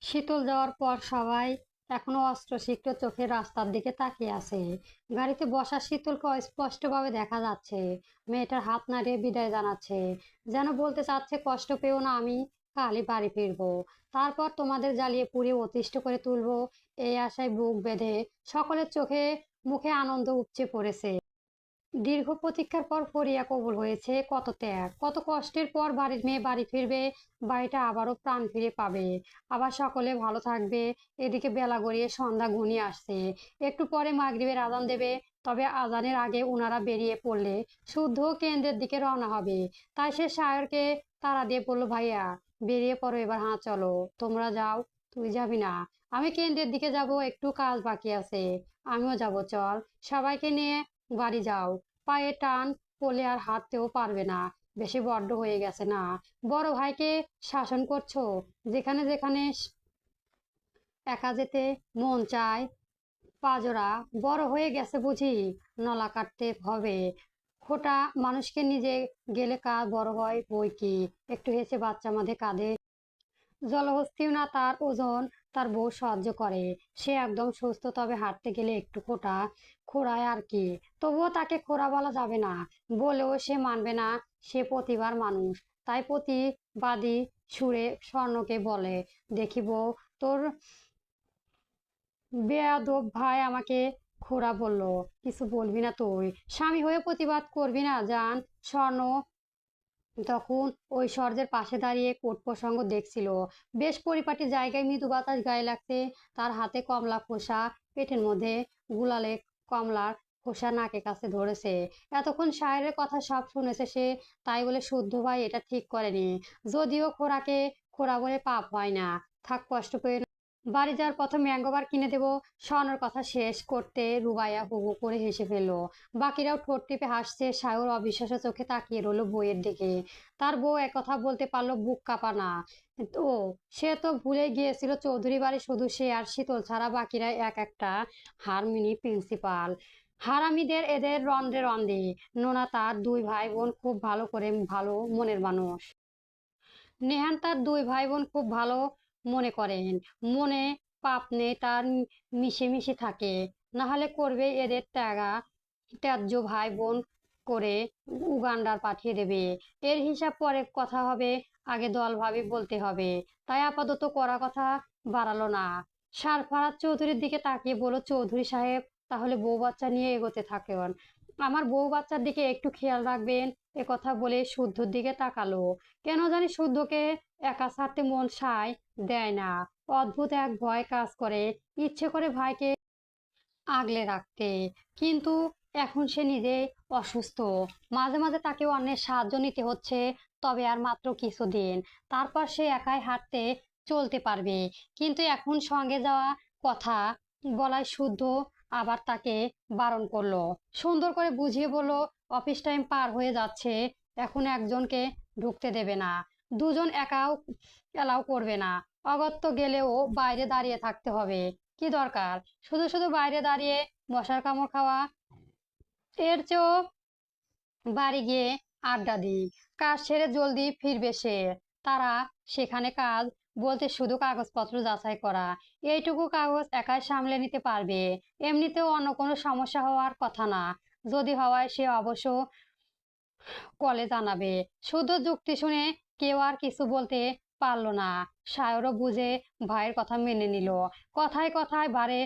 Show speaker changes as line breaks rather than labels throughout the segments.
শীতল যাওয়ার পর সবাই এখনো অস্ত্রসিক্ত চোখে রাস্তার দিকে তাকিয়ে আছে। গাড়িতে বসা শীতলকে স্পষ্টভাবে দেখা যাচ্ছে। মেয়েটার হাত নাড়িয়ে বিদায় জানাচ্ছে, যেন বলতে চাচ্ছে কষ্ট পেও না, আমি কালই বাড়ি ফিরবো। তারপর তোমাদের জ্বালিয়ে পুড়িয়ে অতিষ্ঠ করে তুলবো, এই আশায় বুক বেঁধে সকলের চোখে মুখে আনন্দ উপচে পড়েছে। দীর্ঘ প্রতীক্ষার পর ফরিয়া কবুল হয়েছে, কত ত্যাগ কত কষ্টের পর বাড়ির মেয়ে বাড়ি ফিরবে। বাড়িটা আবারও প্রাণ ফিরে পাবে, আবার সকলে ভালো থাকবে। এদিকে বেলা গড়িয়ে সন্ধ্যা ঘনিয়ে আসছে, একটু পরে মাগরিবের আজান দেবে। তবে আজানের আগে উনারা বেরিয়ে পড়লে শুদ্ধ কেন্দ্রের দিকে রওনা হবে। তাই সে সায়রকে তাড়া দিয়ে বলল, ভাইয়া বেরিয়ে পড়ো এবার, হাঁ চলো। তোমরা যাও, তুই যাবি না? আমি কেন্দ্রের দিকে যাব, একটু কাজ বাকি আছে। আমিও যাব, চল। সবাইকে নিয়ে বাড়ি যাও। পায়ে টান পড়লে আর হাঁটতেও পারবে না, বেশি বড্ড হয়ে গেছে না? বড় ভাইকে শাসন করছো, যেখানে যেখানে একা যেতে মন চায়। পাজরা বড় হয়ে গেছে বুঝি, নলা কাটতে হবে। খোটা মানুষকে নিজে গেলে কার বড় হয় বই কি। একটু হেসে বাচ্চা মাঝে কাঁধে জলহস্তিও না, তার ওজন তার বউ সহ্য করে। সে একদম সুস্থ, তবে হাঁটতে গেলে একটু খোটা খোঁড়ায় আর কি। তবুও তাকে খোঁড়া বলা যাবে না, বলেও সে মানবে না। সে প্রতিভার মানুষ, তাই প্রতিবাদী সুরে স্বর্ণকে বলে, দেখি বউ, তোর বেয়াদব ভাই আমাকে খোঁড়া বললো, কিছু বলবি না তুই? স্বামী হয়ে প্রতিবাদ করবি না জান? স্বর্ণ তখন ঐশ্বর্যের পাশে দাঁড়িয়ে কোট প্রসঙ্গ দেখছিল। বেশ পরিপাটি জায়গায় মৃদু বাতাস গায়ে লাগছে। তার হাতে কমলা খোসা, পেটের মধ্যে গুলালে কমলার খোসা নাকে কাছে ধরেছে। এতক্ষণ শায়ের কথা সব শুনেছে সে, তাই বলে শুদ্ধ ভাই এটা ঠিক করেনি। যদিও খোরাকে খোরা বলে পাপ হয় না, থাক কষ্ট পেয়ে বাড়ি যাওয়ার পথে ম্যাঙ্গোবার কিনে দেবো। স্বর্ণর কথা শেষ করতে রুবাইয়া হু হু করে হেসে ফেললো। বাকিরাও ঠোঁট টিপে হাসছে। সায়র অবিশ্বাসের চোখে তাকিয়ে রইলো বইয়ের দিকে। তার বউ একথা বলতে পারলো, বুক কাঁপানা। ও, সে তো ভুলে গিয়েছিল চৌধুরী বাড়ি শুধু সে আর শীতল ছাড়া বাকিরা এক একটা হারমিনি প্রিন্সিপাল। হারামিদের এদের রন্ধ্রে রন্ধ্রে। নোনা তার দুই ভাই বোন খুব ভালো করে ভালো মনের মানুষ। নেহান তার দুই ভাই বোন খুব ভালো মনে করেন। মনে পাপ নেই তার, মিশে মিশে থাকে। না হলে করবে এদের ত্যায্য ভাই বোন করে উগান্ডার পাঠিয়ে দেবে। এর হিসাব পরে কথা হবে, আগে দল ভাবি বলতে হবে। তাই আপাতত করা কথা বাড়ালো না। সারফারাজ চৌধুরীর দিকে তাকিয়ে বলল, চৌধুরী সাহেব, তাহলে বউ বাচ্চা নিয়ে এগোতে থাকেন। আমার বউ বাচ্চার দিকে একটু খেয়াল রাখবেন। এ কথা বলে শুদ্ধর দিকে তাকালো। কেন জানি শুদ্ধকে একা ছাড়তে মন সায় দেয় না। অদ্ভুত এক ভয় কাজ করে, ইচ্ছে করে ভাইকে আগলে রাখতে। কিন্তু এখন সে নিজেই অসুস্থ, মাঝে মাঝে তাকে অন্যের সাহায্য নিতে হচ্ছে। তবে আর মাত্র কিছুদিন, তারপর সে একাই হাঁটতে চলতে পারবে। কিন্তু এখন সঙ্গে যাওয়া কথা বলায় শুদ্ধ আবার তাকে বারণ করলো। সুন্দর করে বুঝিয়ে বলল, অফিস টাইম পার হয়ে যাচ্ছে, এখন একজনকে ঢুকতে দেবে না, দুজন একাও এলাও করবে না। অগত্য গেলেও বাইরে দাঁড়িয়ে থাকতে হবে। কি দরকার শুধু শুধু বাইরে দাঁড়িয়ে মশার কামড় খাওয়া? এর চেয়েও বাড়ি গিয়ে আড্ডা দিই। কাজ সেরে জলদি ফিরবে সে। তারা সেখানে কাজ বলতে শুধু কাগজপত্র যাচাই করা। এইটুকু কাগজ একাই সামলে নিতে পারবে। এমনিতেও অন্য কোনো সমস্যা হওয়ার কথা না। যদি হওয়ায় সে অবশ্য কলে জানাবে। শুধু যুক্তি শুনে কেউ আর কিছু বলতে পারলো না। সায়রও বুঝে ভাইয়ের কথা মেনে নিল। কথায় কথায় বারে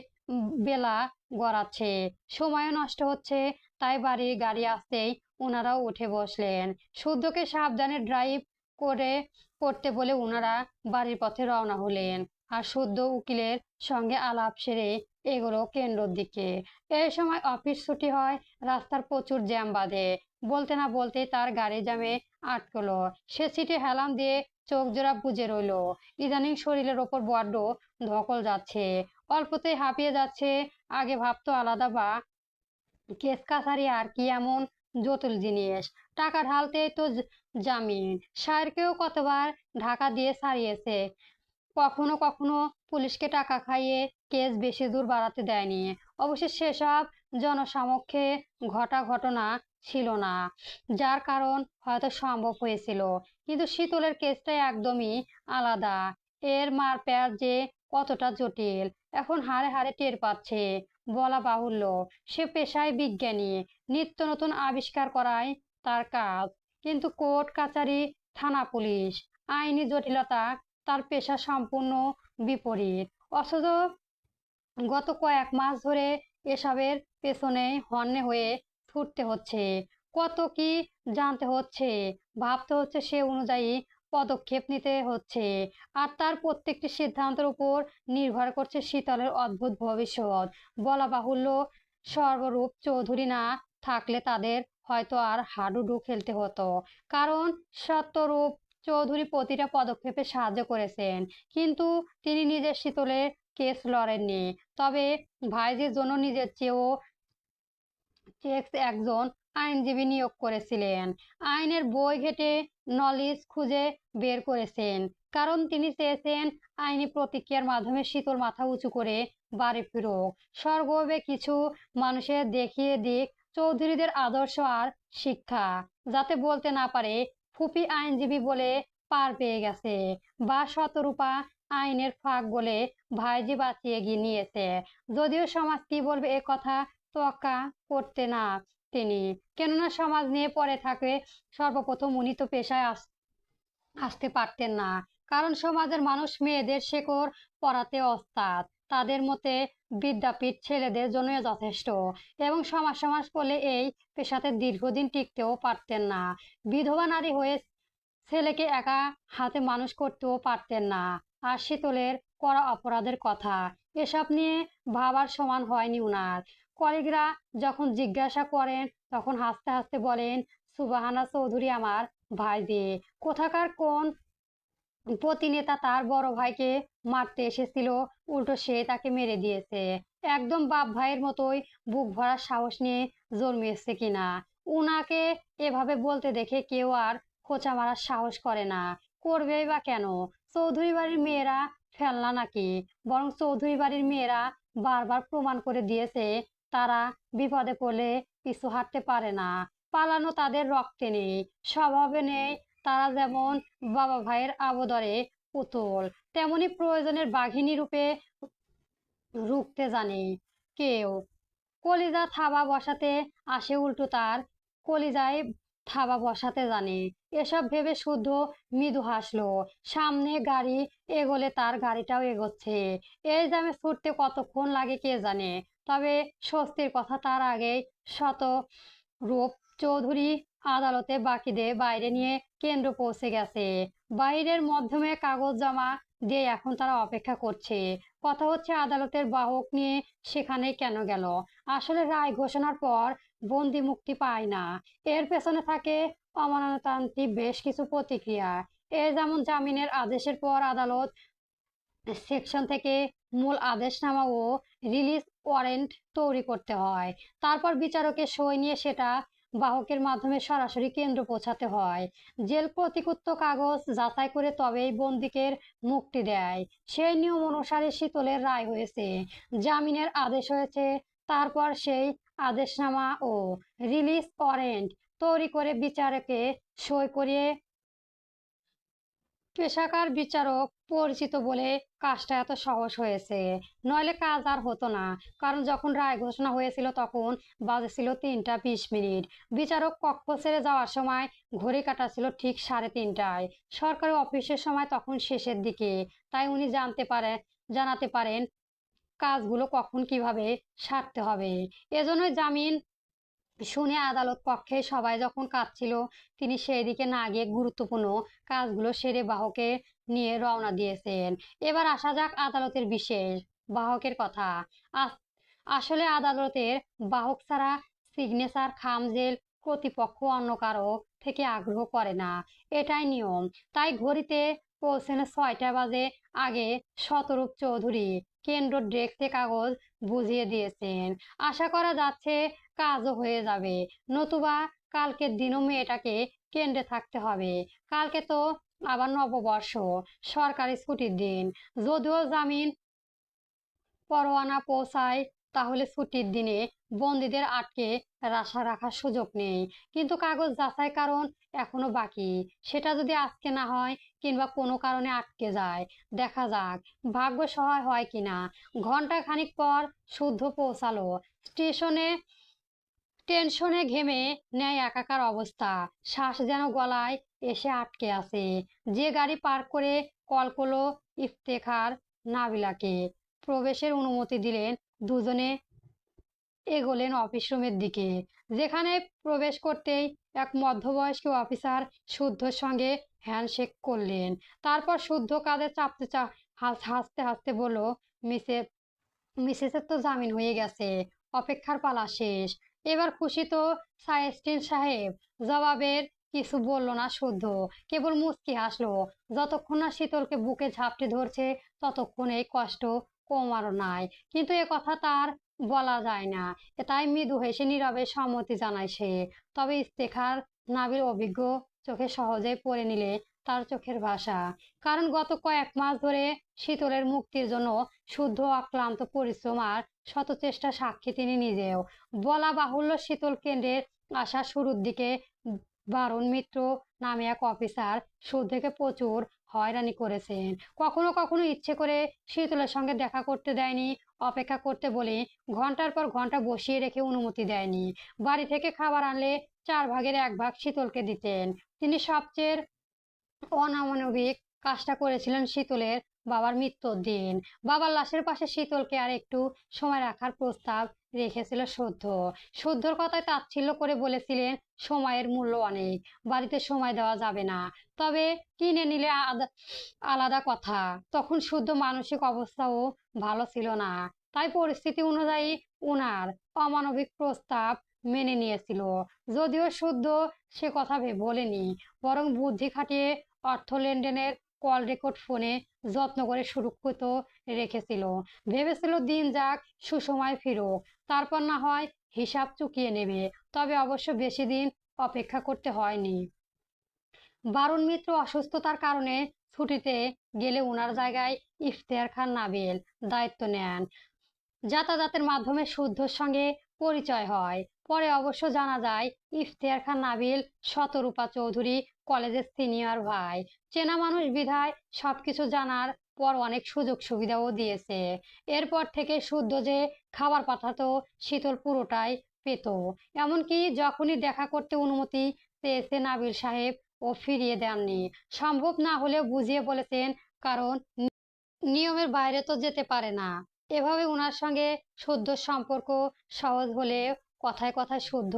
বেলা গড়াচ্ছে, সময়ও নষ্ট হচ্ছে। তাই বাড়ির গাড়ি আসতেই ওনারাও উঠে বসলেন। শুদ্ধকে সাবধানে ড্রাইভ করে করতে বলে ওনারা বাড়ির পথে রওনা হলেন। আর শুদ্ধ উকিলের সঙ্গে আলাপ সেরে এগুলো কেন্দ্রের দিকে। এই সময় অফিস ছুটি হয়, রাস্তার প্রচুর জ্যাম বাঁধে। বলতে না বলতে তার গাড়ি জ্যামে আটকলো। সে সিটে হেলান দিয়ে চোখ জোড়া বুজে রইলো। ইদানিং শরীরের ওপর বড্ড ধকল যাচ্ছে, অল্পতেই হাঁপিয়ে যাচ্ছে। আগে ভাবতো আলাদা, বা কেস কাছারি আর কি এমন জটিল জিনিস। টাকা ঢালতেই তো জামিন। স্যারকেও কতবার ঢাকা দিয়ে ছাড়িয়েছে, কখনো কখনো পুলিশকে টাকা খাইয়ে কেস বেশি দূর বাড়াতে দেয়নি। অবশ্য সেসব জনসমক্ষে ঘটা ঘটনা ছিল না, যার কারণ হয়তো সম্ভব হয়েছিল। কিন্তু শীতলের কেসটা একদমই আলাদা। এর মারপ্যাচ যে কতটা জটিল এখন হাড়ে হাড়ে টের পাচ্ছে। বলা বাহুল্য, সে পেশায় বিজ্ঞানী, নিত্য নতুন আবিষ্কার করাই তার কাজ। কিন্তু কোর্ট কাচারি, থানা পুলিশ, আইনি জটিলতা তার পেশা সম্পূর্ণ বিপরীত। অথচ গত কয়েক মাস ধরে এসবের পেছনে হন্যে হয়ে ছুটতে হচ্ছে। কত কি জানতে হচ্ছে, ভাবতে হচ্ছে, সে অনুযায়ী পদক্ষেপ নিতে হচ্ছে। আর তার প্রত্যেকটি সিদ্ধান্তের উপর নির্ভর করছে শীতলের অদ্ভুত ভবিষ্যৎ। বলা বাহুল্য, সর্বরূপ চৌধুরী না থাকলে তাদের হয়তো আর হাডুডু খেলতে হতো। কারণ সত্যরূপ চৌধুরী প্রতিটা পদক্ষেপে সাহায্য করেছেন, কিন্তু তিনি নিজের শীতলের কেস লড়েননি। তবে ভাইজির জন্য নিজের চেয়েও একজন আইনজীবী নিয়োগ করেছিলেন। আইনের বই ঘেটে নলেজ খুঁজে বের করেছেন, কারণ তিনি চেয়েছেন আইনি প্রতিক্রিয়ার মাধ্যমে শীতল মাথা উঁচু করে বাড়ি ফিরুক। স্বর্গবে কিছু মানুষের দেখিয়ে দিক চৌধুরীদের আদর্শ আর শিক্ষা, যাতে বলতে না পারে ফুপি আইনজীবী বলে পার পেয়ে গেছে, বা শতরূপা আইনের ফাঁক বলে ভাইজি বাঁচিয়ে গিয়ে নিয়েছে। যদিও সমাজ কি বলবে এ কথা তোয়াক্কা করতে না তিনি, কেননা সমাজ নিয়ে পড়ে থাকে। সর্বপ্রথম উনি তো পেশায় আসতে পারতেন না, কারণ সমাজের মানুষ মেয়েদের শেকড় পরাতে ওস্তাদ। তাদের মতে বিদ্যাপীঠ ছেলেদের জন্য যথেষ্ট, এবং সমাজ সমাজ করলে এই পেশাতে দীর্ঘদিন টিকতেও পারতেন না। বিধবা নারী হয়ে ছেলেকে একা হাতে মানুষ করতেও পারতেন না। আর শীতলের করা অপরাধের কথা, এসব নিয়ে ভাবার সমান হয়নি উনার। কলিগরা যখন জিজ্ঞাসা করেন তখন হাসতে হাসতে বলেন, সুবাহানা চৌধুরী আমার ভাইজি, কোথাকার কোন প্রতিনেতা তার বড় ভাইকে মারতে এসেছিল, উল্টো সে তাকে মেরে দিয়েছে। একদম বাপ ভাইয়ের মতোই বুক ভরা সাহস নিয়ে জন্মেছে কিনা। উনাকে এভাবে বলতে দেখে কেউ আর খোঁচা মারার সাহস করে না। করবেই বা কেন? চৌধুরী বাড়ির মেয়েরা ফেলনা নাকি? বরং চৌধুরী বাড়ির মেয়েরা বারবার প্রমাণ করে দিয়েছে তারা বিপদে পড়লে পিছু হাঁটতে পারে না। পালানো তাদের রক্তে নেই, স্বভাবে নেই। তারা যেমন বাবা ভাইয়ের আবদরে পুতুল, তেমনি প্রয়োজনের বাঘিনী রূপে রুখতে জানে কেউ। কলিজা থাবা বসাতে আসে, উল্টো তার কলিজায় থাবা বসাতে জানে। এসব ভেবে শুদ্ধ মৃদু হাসলো। সামনে গাড়ি এগোলে তার গাড়িটাও এগোচ্ছে। এই জ্যামে ছুটতে কতক্ষণ লাগে কে জানে। তবে স্বস্তির কথা তার আগেই শত রূপ চৌধুরী আদালতে বাকিদের বাইরে নিয়ে কেন্দ্র পৌঁছে গেছে। বাইরের মাধ্যমে কাগজ জমা দিয়ে এখন তারা অপেক্ষা করছে। কথা হচ্ছে আদালতের বাহক নিয়ে সেখানে কেন গেল। আসলে রায় ঘোষণার পর বন্দি মুক্তি পায় না, এর পেছনে থাকে অমনতান্ত্রিক বেশ কিছু প্রতিক্রিয়া। যেমন জামিনের আদেশের পর আদালত সেকশন থেকে মূল আদেশনামা ও রিলিজ ওয়ারেন্ট তৈরি করতে হয়। তারপর বিচারকের সই নিয়ে সেটা বাহকের মাধ্যমে সরাসরি কেন্দ্র পৌঁছাতে হয়। জেল কর্তৃপক্ষ কাগজ যাচাই করে তবেই বন্দীকে মুক্তি দেয়। সেই নিয়ম অনুসারে শীতলের রায় হয়েছে, জামিনের আদেশ হয়েছে। তারপর সেই আদেশনামা ও রিলিজ ওয়ারেন্ট তৈরি করে বিচারকে সই করিয়ে পেশাকার বিচারক পরিচিত বলে কাজটা এত সহজ হয়েছে, নইলে কাজ আর হতো না। কারণ যখন রায় ঘোষণা হয়েছিল তখন বাজে ছিল 3টা 20 মিনিট। বিচারক কক্ষ ছেড়ে যাওয়ার সময় ঘড়ি কাটা ছিল ঠিক 3:30টায়। সরকারি অফিসের সময় তখন শেষের দিকে, তাই উনি জানাতে পারেন কাজগুলো কখন কিভাবে সারতে হবে। এজন্যই জামিন শুনে আদালত কক্ষে সবাই যখন কাঁদছিল, তিনি সেই দিকে না গিয়ে গুরুত্বপূর্ণ কাজগুলো সেরে বাহকে নিয়ে রওনা দিয়েছেন। এবার আসা যাক আদালতের বিশেষ বাহকের কথা। আস- আসলে আদালতের বাহক ছাড়া সিগনেচার খামজেল কর্তৃপক্ষ অন্য কারো থেকে আগ্রহ করে না, এটাই নিয়ম। তাই ঘড়িতে পৌঁছানো 6টা বাজে আগে শতরূপ চৌধুরী কেন্দ্র ডেস্কে কাগজ বুঝিয়ে দিয়েছেন। আশা করা যাচ্ছে কাজও হয়ে যাবে, নতুবা কালকের দিনও মেয়েটাকে কেন্দ্রে থাকতে হবে। কালকে তো আবার নববর্ষ, সরকারি ছুটির দিন। যদিও জামিন পরোয়ানা পৌঁছায় তাহলে ছুটির দিনে বন্দীদের আটকে রাখার সুযোগ নেই। কিন্তু কাগজ যাচাই কারণ এখনো বাকি। সেটা যদি আজকে না হয় কিংবা কোনো কারণে আটকে যায়, দেখা যাক ভাগ্য সহায় হয় কিনা। ঘন্টা খানিক পর শুদ্ধ পৌঁছালো স্টেশনে। টেনশনে ঘেমে নেয় একাকার অবস্থা, শ্বাস যেন গলায় এসে আটকে আছে। যে গাড়ি পার্ক করে কল করলো ইফতেখার নাবিলাকে। প্রবেশের অনুমতি দিলেন। দুজনে এগোলেন অফিস রুমের দিকে, যেখানে প্রবেশ করতেই এক মধ্যবয়স্ক অফিসার শুদ্ধর সঙ্গে হ্যান্ডশেক করলেন। তারপর শুদ্ধ কাঁধে চাপতে হাসতে হাসতে বলল, মিসেস মিসেসের তো জামিন হয়ে গেছে, অপেক্ষার পালা শেষ। এবার খুশি তো সায়েস্টিন সাহেব? জবাবের কিছু বলল না শুদ্ধ, কেবল মুচকি হাসলো। যতক্ষণ না শীতলকে বুকে ঝাপটে ধরছে ততক্ষণ এই কষ্ট কমারও নাই। কিন্তু এ কথা তার বলা যায় না, তাই মৃদু হেসে নীরবে সম্মতি জানায় সে। তবে ইফতেখার নাবিল অভিজ্ঞ চোখে সহজেই পড়ে নিলে তার চোখের ভাষা। কারণ গত কয়েক মাস ধরে শীতলের মুক্তির জন্য শুদ্ধ অক্লান্ত পরিশ্রম আর শত চেষ্টা সাক্ষী তিনি নিজেও। বলা বাহুল্য, শীতল কেন্দ্রের আসা শুরুর দিকে বারণ মিত্র নামে এক অফিসার শুদ্ধকে প্রচুর হয়রানি করেছেন। কখনো কখনো ইচ্ছে করে শীতলের সঙ্গে দেখা করতে দেয়নি, অপেক্ষা করতে বলে ঘন্টার পর ঘন্টা বসিয়ে রেখে অনুমতি দেয়নি। বাড়ি থেকে খাবার আনলে 1/4 ভাগ শীতলকে দিতেন। তিনি সবচেয়ে অনামানবিক কাজটা করেছিলেন শীতলের বাবার মৃত্যুর দিন। বাবার লাশের পাশে শীতলকে আর একটু সময় রাখার প্রস্তাব রেখেছিল শুদ্ধ। শুদ্ধর কথায় তাচ্ছিল্য করে বলেছিলেন, সময়ের মূল্য অনেক, বাড়িতে সময় দেওয়া যাবে না, তবে কিনে নিলে আলাদা কথা। তখন শুদ্ধ মানসিক অবস্থাও ভালো ছিল না, তাই পরিস্থিতি অনুযায়ী উনার অমানবিক প্রস্তাব মেনে নিয়েছিল। যদিও শুদ্ধ সে কথা বলেনি, বরং বুদ্ধি খাটিয়ে অর্থ লেনদেনের কল রেকর্ড ফোনে যত্ন করে সুরক্ষিত রেখেছিল। ভেবেছিল দিন যাক, সুসময় ফিরুক, তারপর না হয় হিসাব চুকিয়ে নেবে। তবে অবশ্য বেশি দিন অপেক্ষা করতে হয়নি। বারণ মিত্র অসুস্থতার কারণে ছুটিতে গেলে ওনার জায়গায় ইফতেখার খান নাবিল দায়িত্ব নেন। যাতায়াতের মাধ্যমে শুদ্ধর সঙ্গে পরিচয় হয়। পরে অবশ্য জানা যায় ইফতেখার খান নাবিল শতরূপা চৌধুরী কলেজের সিনিয়র ভাই। চেনা মানুষ বিধায় সবকিছু জানার পর অনেক সুযোগ সুবিধাও দিয়েছে। এরপর থেকে শুদ্ধ যে খাবার পাঠাতো শীতল পুরোটাই পেত। এমনকি যখনই দেখা করতে অনুমতি চেয়েছে নাবিল সাহেব ও ফিরিয়ে দেননি। সম্ভব না হলেও বুঝিয়ে বলেছেন, কারণ নিয়মের বাইরে তো যেতে পারে না। এভাবে উনার সঙ্গে শুদ্ধর সম্পর্ক সহজ হলে কথায় কথায় শুদ্ধ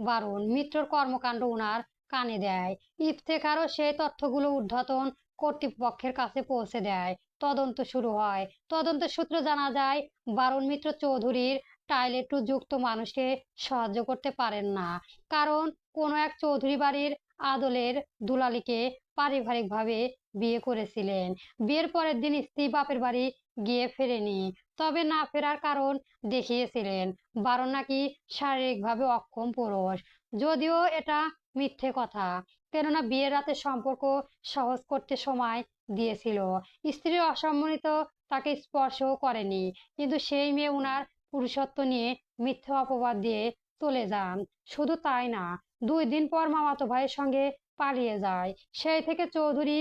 বারণ মিত্রর কর্মকাণ্ড উনার কানে দেয়। ইফতেখারও সেই তথ্যগুলো ঊর্ধ্বতন কর্তৃপক্ষের কাছে পৌঁছে দেয়। তদন্ত শুরু হয়। তদন্ত সূত্র জানা যায়, বারণ মিত্র চৌধুরীর টাইলেটু যুক্ত মানুষকে সাহায্য করতে পারেন না, কারণ কোনো এক চৌধুরী বাড়ির আদলের দুলালিকে পারিবারিকভাবে বিয়ে করেছিলেন। বিয়ের পরের দিন স্ত্রী বাপের বাড়ি গিয়ে ফেরেনি, তবে না ফেরার কারণ দেখিয়েছিলেন বারণ নাকি শারীরিকভাবে অক্ষম পুরুষ। যদিও এটা মিথ্যে কথা, কেননা বিয়ের রাতে সম্পর্ক সহজ করতে সময় দিয়েছিল। স্ত্রীর অসম্মানিত তাকে স্পর্শও করেনি, কিন্তু সেই মেয়ে উনার পুরুষত্ব নিয়ে মিথ্যে অপবাদ দিয়ে চলে যান। শুধু তাই না, 2 দিন পর মামাতো ভাইয়ের সঙ্গে পালিয়ে যায়। সেই থেকে চৌধুরী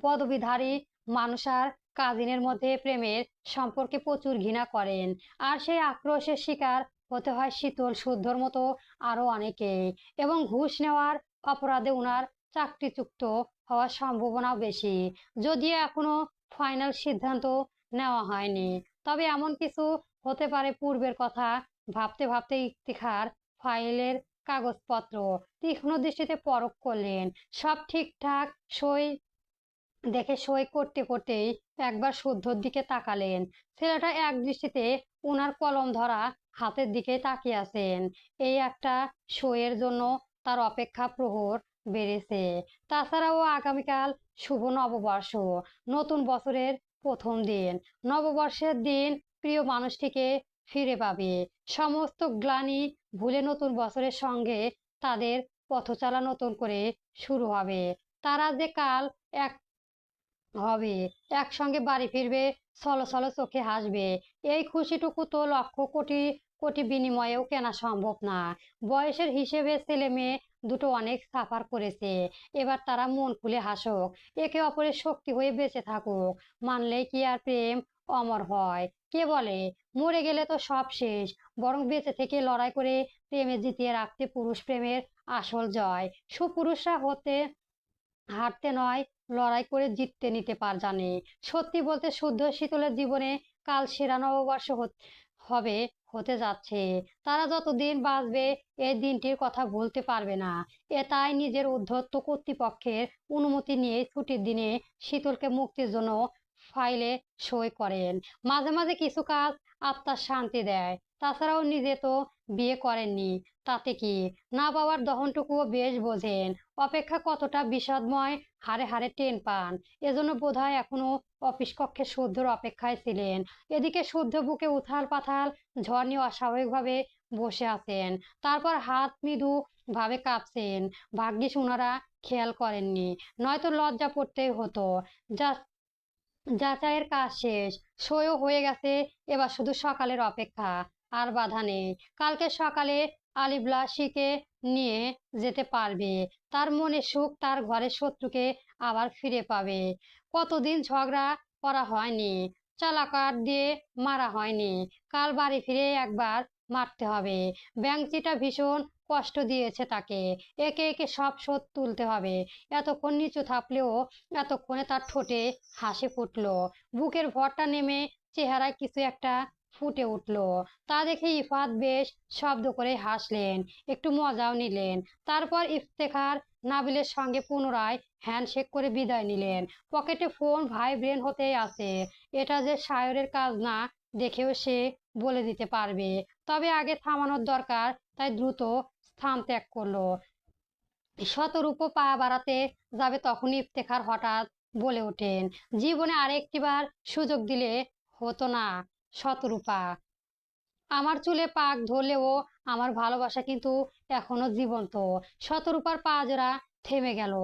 পদবীধারী মানুষ আর কাজিনের মধ্যে প্রেমের সম্পর্কে প্রচুর ঘৃণা করেন। আর সেই আক্রোশের শিকার হতে হয় শীতল, শুদ্ধর মতো আরো অনেকে। এবং ঘুষ নেওয়ার অপরাধে উনার চাকরিচ্যুত হওয়ার সম্ভাবনাও বেশি। যদিও এখনো ফাইনাল সিদ্ধান্ত নেওয়া হয়নি, তবে এমন কিছু হতে পারে পূর্বের কথা ভাবতে ভাবতে ইফতেখার ফাইলের কাগজপত্র তীক্ষ্ণ দৃষ্টিতে পরখ করলেন। সব ঠিকঠাক সই দেখে সই করতে করতেই একবার শুদ্ধর দিকে তাকালেন। ছেলেটা এক দৃষ্টিতে ওনার কলম ধরা হাতের দিকে তাকিয়ে আছেন। এই একটা সইয়ের জন্য তার অপেক্ষা প্রহর বেড়েছে। তাছাড়াও আগামীকাল শুভ নববর্ষ, নতুন বছরের প্রথম দিন। নববর্ষের দিন প্রিয় মানুষটিকে ফিরে পাবে। সমস্ত গ্লানি ভুলে নতুন বছরের সঙ্গে তাদের পথচলা নতুন করে শুরু হবে। তারা যে কাল এক হবে, একসঙ্গে বাড়ি ফিরবে, ছলো চোখে হাসবে। এই খুশিটুকু তো লক্ষ কোটি কোটি বিনিময়েও কেনা সম্ভব না। বয়সের হিসেবে ছেলে মেয়ে দুটো অনেক সাফার করেছে, এবার তারা মন খুলে হাসুক, একে অপরের শক্তি হয়ে বেঁচে থাকুক। মানলেই কি আর প্রেম অমর হয়? কে বলে মরে গেলে তো সব শেষ? বরং বেঁচে থেকে লড়াই করে প্রেমে জিতিয়ে রাখতে পুরুষ প্রেমের আসল জয়। সুপুরুষরা হতে হারতে নয়, লড়াই করে জিততে নিতে জানে। সত্যি বলতে শুদ্ধ শীতলের জীবনে কাল সেরা নববর্ষ হবে, হতে যাচ্ছে। তারা যতদিন বাঁচবে এই দিনটির কথা ভুলতে পারবে না। তাই নিজের উদ্ধত্ত কর্তৃপক্ষের অনুমতি নিয়ে ছুটির দিনে শীতলকে মুক্তির জন্য ফাইলে সই করেন। মাঝে মাঝে কিছু কাজ আত্মার শান্তি দেয়। তাছাড়াও নিজে তো বিয়ে করেননি, তাতে কি? না বাবার দহনটুকুও বেশ বোঝেন, অপেক্ষা কতটা বিষাদময় হাড়ে হাড়ে টের পান। এজন্য বোধহয় এখনো অফিস কক্ষে শুদ্ধর অপেক্ষায় ছিলেন। এদিকে শুদ্ধ বুকে উথাল পাথাল ঝড় নিয়ে অস্বাভাবিকভাবে বসে আছেন। তারপর হাত মৃদু ভাবে কাঁপছেন। ভাগ্যিস ওনারা খেয়াল করেননি, নয়তো লজ্জা পড়তেই হতো। যা যাচাইয়ের কাজ শেষ, সইও হয়ে গেছে, এবার শুধু সকালের অপেক্ষা। আর বাধা নেই, কালকে সকালে আলিব্লাসীকে নিয়ে যেতে পারবে। তার মনে সুখ, তার ঘরের শত্রুকে আবার ফিরে পাবে। কতদিন ঝগড়া করা হয়নি, চালাকার দিয়ে মারা হয়নি, কাল বাড়ি ফিরে একবার মারতে হবে। ব্যাংচিটা ভীষণ কষ্ট দিয়েছে তাকে, একে একে সব শোধ তুলতে হবে। এতক্ষণ নিচু থাকলেও এতক্ষণে তার ঠোঁটে হাসি ফুটল, বুকের ভরটা নেমে চেহারায় কিছু একটা ফুটে উঠল। তা দেখে ইফাত বেশ শব্দ করে হাসলেন, একটু মজাও নিলেন। তারপর ইফতেখার নাবিলের সঙ্গে পুনরায় হ্যান্ডশেক করে বিদায় নিলেন। পকেটে ফোন ভাইব্রেন হতেই আছে। এটা যে সায়রের কাজ না দেখেও সে বলে দিতে পারবে, তবে আগে থামানোর দরকার, তাই দ্রুত স্থান ত্যাগ করলো। শতরূপ পা বাড়াতে যাবে তখনই ইফতেখার হঠাৎ বলে ওঠেন, জীবনে আরেকটিবার সুযোগ দিলে হতো না শতরূপা? আমার চুলে পাক ধরলেও আমার ভালোবাসা কিন্তু এখনো জীবন্ত। শতরূপার পা জোড়া থেমে গেল।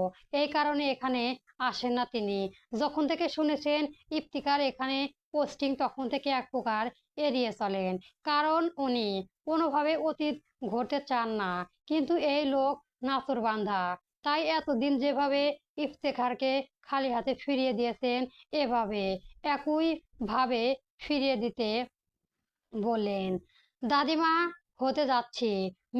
এই কারণে এখানে আসেন না তিনি। যখন থেকে শুনেছেন ইফতিকার এখানে পোস্টিং, তখন থেকে এক প্রকার এড়িয়ে চলেন। কারণ উনি কোনোভাবে অতীত ঘটতে চান না। কিন্তু এই লোক নাছোড়বান্দা। তাই এতদিন যেভাবে ইফতেখারকে খালি হাতে ফিরিয়ে দিয়েছেন, এভাবে একই ভাবে ফিরিয়ে দিতে বললেন। দাদিমা হতে যাচ্ছি,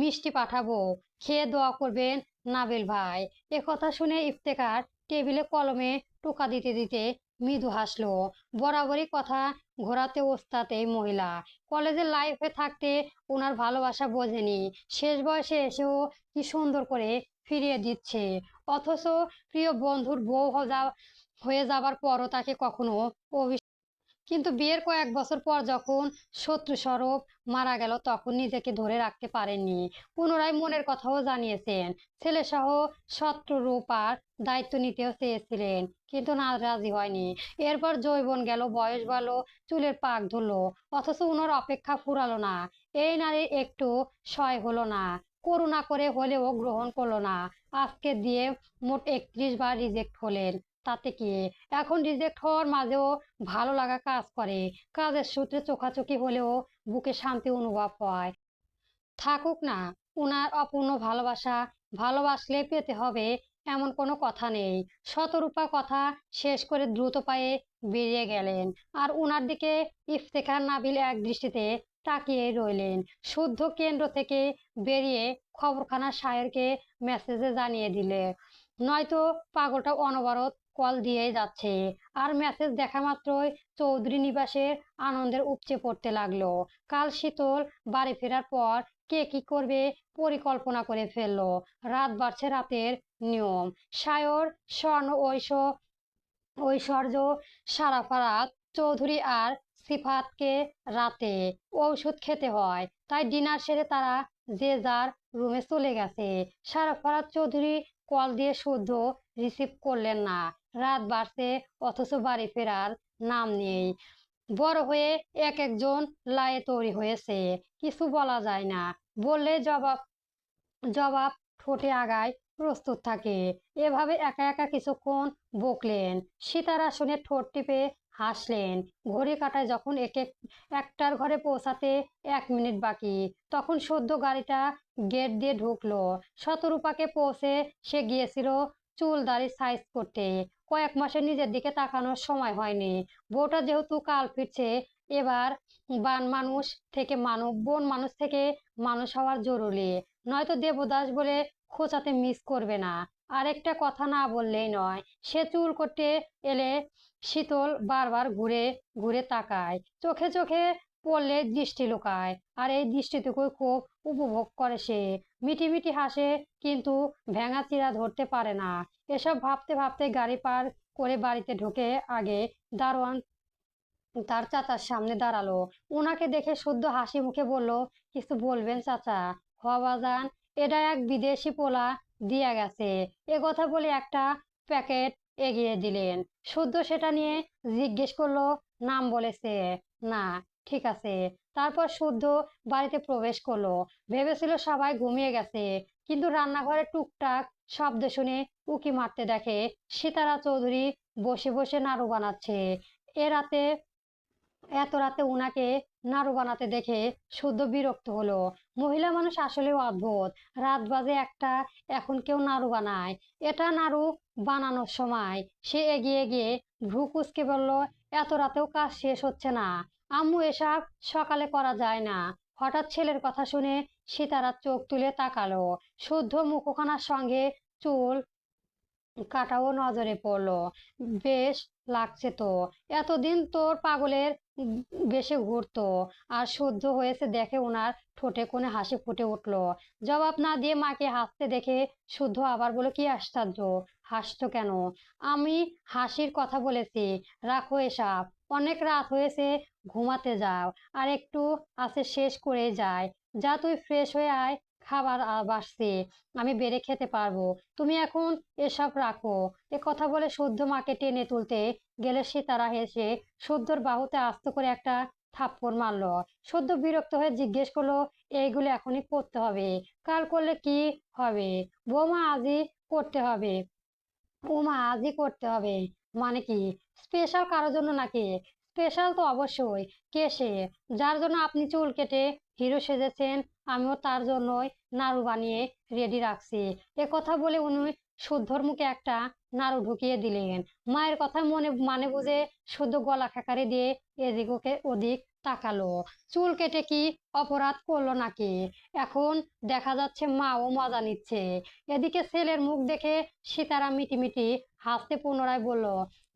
মিষ্টি পাঠাবো, খেয়ে দোয়া করবেন নাবিল ভাই। কথা শুনে ইফতেখার টেবিলে কলমে টোকা দিতে দিতে মৃদু হাসলো। বরাবরই কথা ঘোরাতে ওস্তাদ এই মহিলা। কলেজের লাইফে থাকতে ওনার ভালোবাসা বোঝেনি, শেষ বয়সে এসেও কি সুন্দর করে ফিরিয়ে দিচ্ছে। অথচ প্রিয় বন্ধুর বউ হয়ে যাবার পরও তাকে কখনো কিন্তু বিয়ের কয়েক বছর পর যখন শত্রু স্বরূপ মারা গেল, তখন নিজেকে ধরে রাখতে পারেননি। পুনরায় মনের কথাও জানিয়েছেন, ছেলে সহ শত্রুরূপার দায়িত্ব নিতেও চেয়েছিলেন, কিন্তু না রাজি হয়নি। এরপর যৌবন গেল, বয়স বাড়লো, চুলের পাক ধরলো, অথচ উনার অপেক্ষা ফুরালো না। এই নারী একটু সয় হলো না, করুণা করে হলেও গ্রহণ করলো না। আজকে দিয়ে মোট 31 বার রিজেক্ট হলেন, তাতে কি? এখন রিজেক্ট হওয়ার মাঝেও ভালো লাগা কাজ করে। কাজের সূত্রে চোখাচোখি হলেও বুকে শান্তি অনুভব হয়। থাকুক না উনার অপূর্ণ ভালোবাসা, ভালোবাসলে পেতে হবে এমন কোনো কথা নেই। শতরূপা কথা শেষ করে দ্রুত পায়ে বেরিয়ে গেলেন। আর উনার দিকে ইফতেখার নাবিল এক দৃষ্টিতে তাকিয়ে রইলেন। শুদ্ধ কেন্দ্র থেকে বেরিয়ে খবরখানা সাহেরকে মেসেজে জানিয়ে দিলে, নয়তো পাগলটা অনবরত কল দিয়েই যাচ্ছে। আর মেসেজ দেখা মাত্রই চৌধুরী নিবাসের আনন্দের উপচে পড়তে লাগলো। কাল শীতল বাড়ি ফেরার পর কে কি করবে পরিকল্পনা করে ফেললো। রাত বাড়ছে, রাতের নিয়ম। সায়র, স্বর্ণ, ঐশ্বর্য, সারাফারাত চৌধুরী আর সিফাতকে রাতে ঔষধ খেতে হয়, তাই ডিনার সেরে তারা যে যার রুমে চলে গেছে। সারাফারাত চৌধুরী কল দিয়ে শুদ্ধ রিসিভ করলেন না। রাত বাড়ছে, অথচ বাড়ি ফেরার নাম নেই। বড় হয়ে এক একজন লায়ে তৈরি হয়েছে, কিছু বলা যায় না, বললে জবাব জবাব ঠোঁটে আগায় প্রস্তুত থাকে। এভাবে একা একা কিছুক্ষণ বকলেন। সিতারা শুনে ঠোঁট টিপে হাসলেন। ঘড়ি কাঁটায় যখন একটার ঘরে পৌঁছাতে 1 মিনিট বাকি, তখন সদ্য গাড়িটা গেট দিয়ে ঢুকলো। শতরূপাকে পৌঁছে সে গিয়েছিল চুল দাড়ি সাইজ করতে। কয়েক মাসে নিজের দিকে তাকানোর সময় হয়নি। বউটা যেহেতু কাল ফিরছে, এবার মানুষ থেকে বন মানুষ থেকে মানুষ হওয়ার জরুরি। নয়তো দেবদাস বলে খোঁচাতে মিস করবে না। আরেকটা কথা না বললেই নয়। সে চুল করতে এলে শীতল বারবার ঘুরে ঘুরে তাকায়, চোখে চোখে পড়লে দৃষ্টি লুকায়, আর এই দৃষ্টিটুকুই খুব উপভোগ করে সে। মিটি মিটি হাসে, কিন্তু ভেঙাচিরা ধরতে পারে না। এসব ভাবতে ভাবতে গাড়ি পার করে বাড়িতে ঢুকে আগে দারোয়ান তার চাচার সামনে দাঁড়ালো। ওনাকে দেখে শুদ্ধ হাসি মুখে বলল, কিছু বলবেন চাচা? বাজান, এটা এক বিদেশি পোলা দিয়া গেছে। এ কথা বলে একটা প্যাকেট এগিয়ে দিলেন। শুদ্ধ সেটা নিয়ে জিজ্ঞেস করলো, নাম বলেছে? না। ঠিক আছে। তারপর শুদ্ধ বাড়িতে প্রবেশ করলো। ভেবেছিল সবাই ঘুমিয়ে গেছে, কিন্তু রান্নাঘরে টুকটাক শব্দ শুনে উকি মারতে দেখে সিতারা চৌধুরী বসে বসে নাড়ু বানাচ্ছে। এ রাতে এত রাতে উনাকে নাড়ু বানাতে দেখে শুদ্ধ বিরক্ত হলো। মহিলা মানুষ আসলেও অদ্ভুত। রাত বাজে একটা, এখন কেউ নাড়ু বানায়? এটা নাড়ু বানানোর সময়। সে এগিয়ে গিয়ে ভ্রু কুঁচকে বলল, এত রাতেও কাজ শেষ হচ্ছে না? আম্মু, এসব সকালে করা যায় না। হঠাৎ ছেলের কথা শুনে সিতারা চোখ তুলে তাকালো। শুদ্ধ মুখখানার সঙ্গে চুল কাটাও নজরে পড়লো। বেশ লাগছে তো। এতদিন তোর পাগলের বেশে ঘুরতো, আর সহ্য হয়েছে দেখে ওনার ঠোঁটে কোণে হাসি ফুটে উঠলো। জবাব না দিয়ে মাকে হাসতে দেখে শুদ্ধ আবার বলে, কি আশ্চর্য, হাসছো কেন? আমি হাসির কথা বলেছি। রাখো এসব, অনেক রাত হয়েছে, ঘুমাতে যাও। আর একটু আছে শেষ করে যায়। যা, তুই ফ্রেশ হয়ে আয়, খাবার বাড়ছে, আমি বেড়ে খেতে পারবো। তুমি এখন এসব রাখো। এ কথা বলে শুদ্ধ মাকে টেনে তুলতে গেলে সিতারা হেসে শুদ্ধর বাহুতে আস্ত করে একটা থাপ্পড় মারলো। শুদ্ধ বিরক্ত হয়ে জিজ্ঞেস করলো, এইগুলো এখনই করতে হবে? কাল করলে কি হবে? বৌমা, আজই করতে হবে। ওমা, আজই করতে হবে? মানে কি? স্পেশাল কারোর জন্য নাকি? স্পেশাল তো অবশ্যই। কে সে? যার জন্য আপনি চুল কেটে হিরো সেজেছেন, আমিও তার জন্যই নাড়ু বানিয়ে রেডি রাখছি। এ কথা বলে উনি শুদ্ধর মুখে একটা নাড়ু ঢুকিয়ে দিলেন। মায়ের কথা মানে বুঝে শুদ্ধ গলা খাকারি দিয়ে এদিক ওদিক তাকালো। চুল কেটে কি অপরাধ করলো নাকি? এখন দেখা যাচ্ছে মাও মজা নিচ্ছে। এদিকে ছেলের মুখ দেখে সীতারাম মিটিমিটি হাসতে পুনরায় বলল,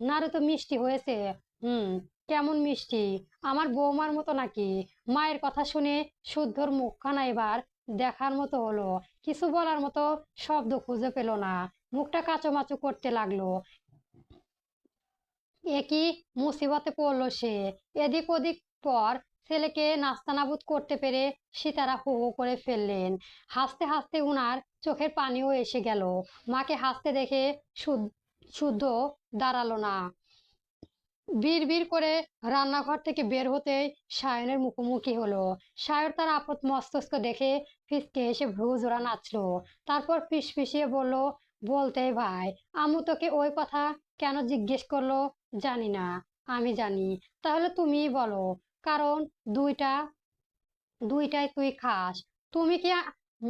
নাড়ু তো মিষ্টি হয়েছে। হুম। কেমন মিষ্টি? আমার বৌমার মতো নাকি? মায়ের কথা শুনে শুদ্ধর মুখখানা এবার দেখার মতো হলো। কিছু বলার মতো শব্দ খুঁজে পেল না। মুখটা কাচুমাচু করতে লাগলো। একই মুসিবতে পড়লো সে। এদিক ওদিক পর ছেলেকে নাস্তানাবুদ করতে পেরে সিতারা হো হো করে ফেললেন। হাসতে হাসতে উনার চোখের পানিও এসে গেল। মাকে হাসতে দেখে শুদ্ধ দাঁড়ালো না। বিড়বিড় করে রান্নাঘর থেকে বের হতেই সায়নের মুখোমুখি হলো। সায়র তার আপদ মস্তক দেখে ফিসকে এসে ভ্রু জোড়া নাচলো। তারপর ফিসফিসিয়ে বলল, বলতে ভাই, আম্মু তোকে ওই কথা কেন জিজ্ঞেস করলো? জানি না। আমি জানি। তাহলে তুমিই বলো। কারণ দুইটা দুইটাই তুই খাস। তুমি কি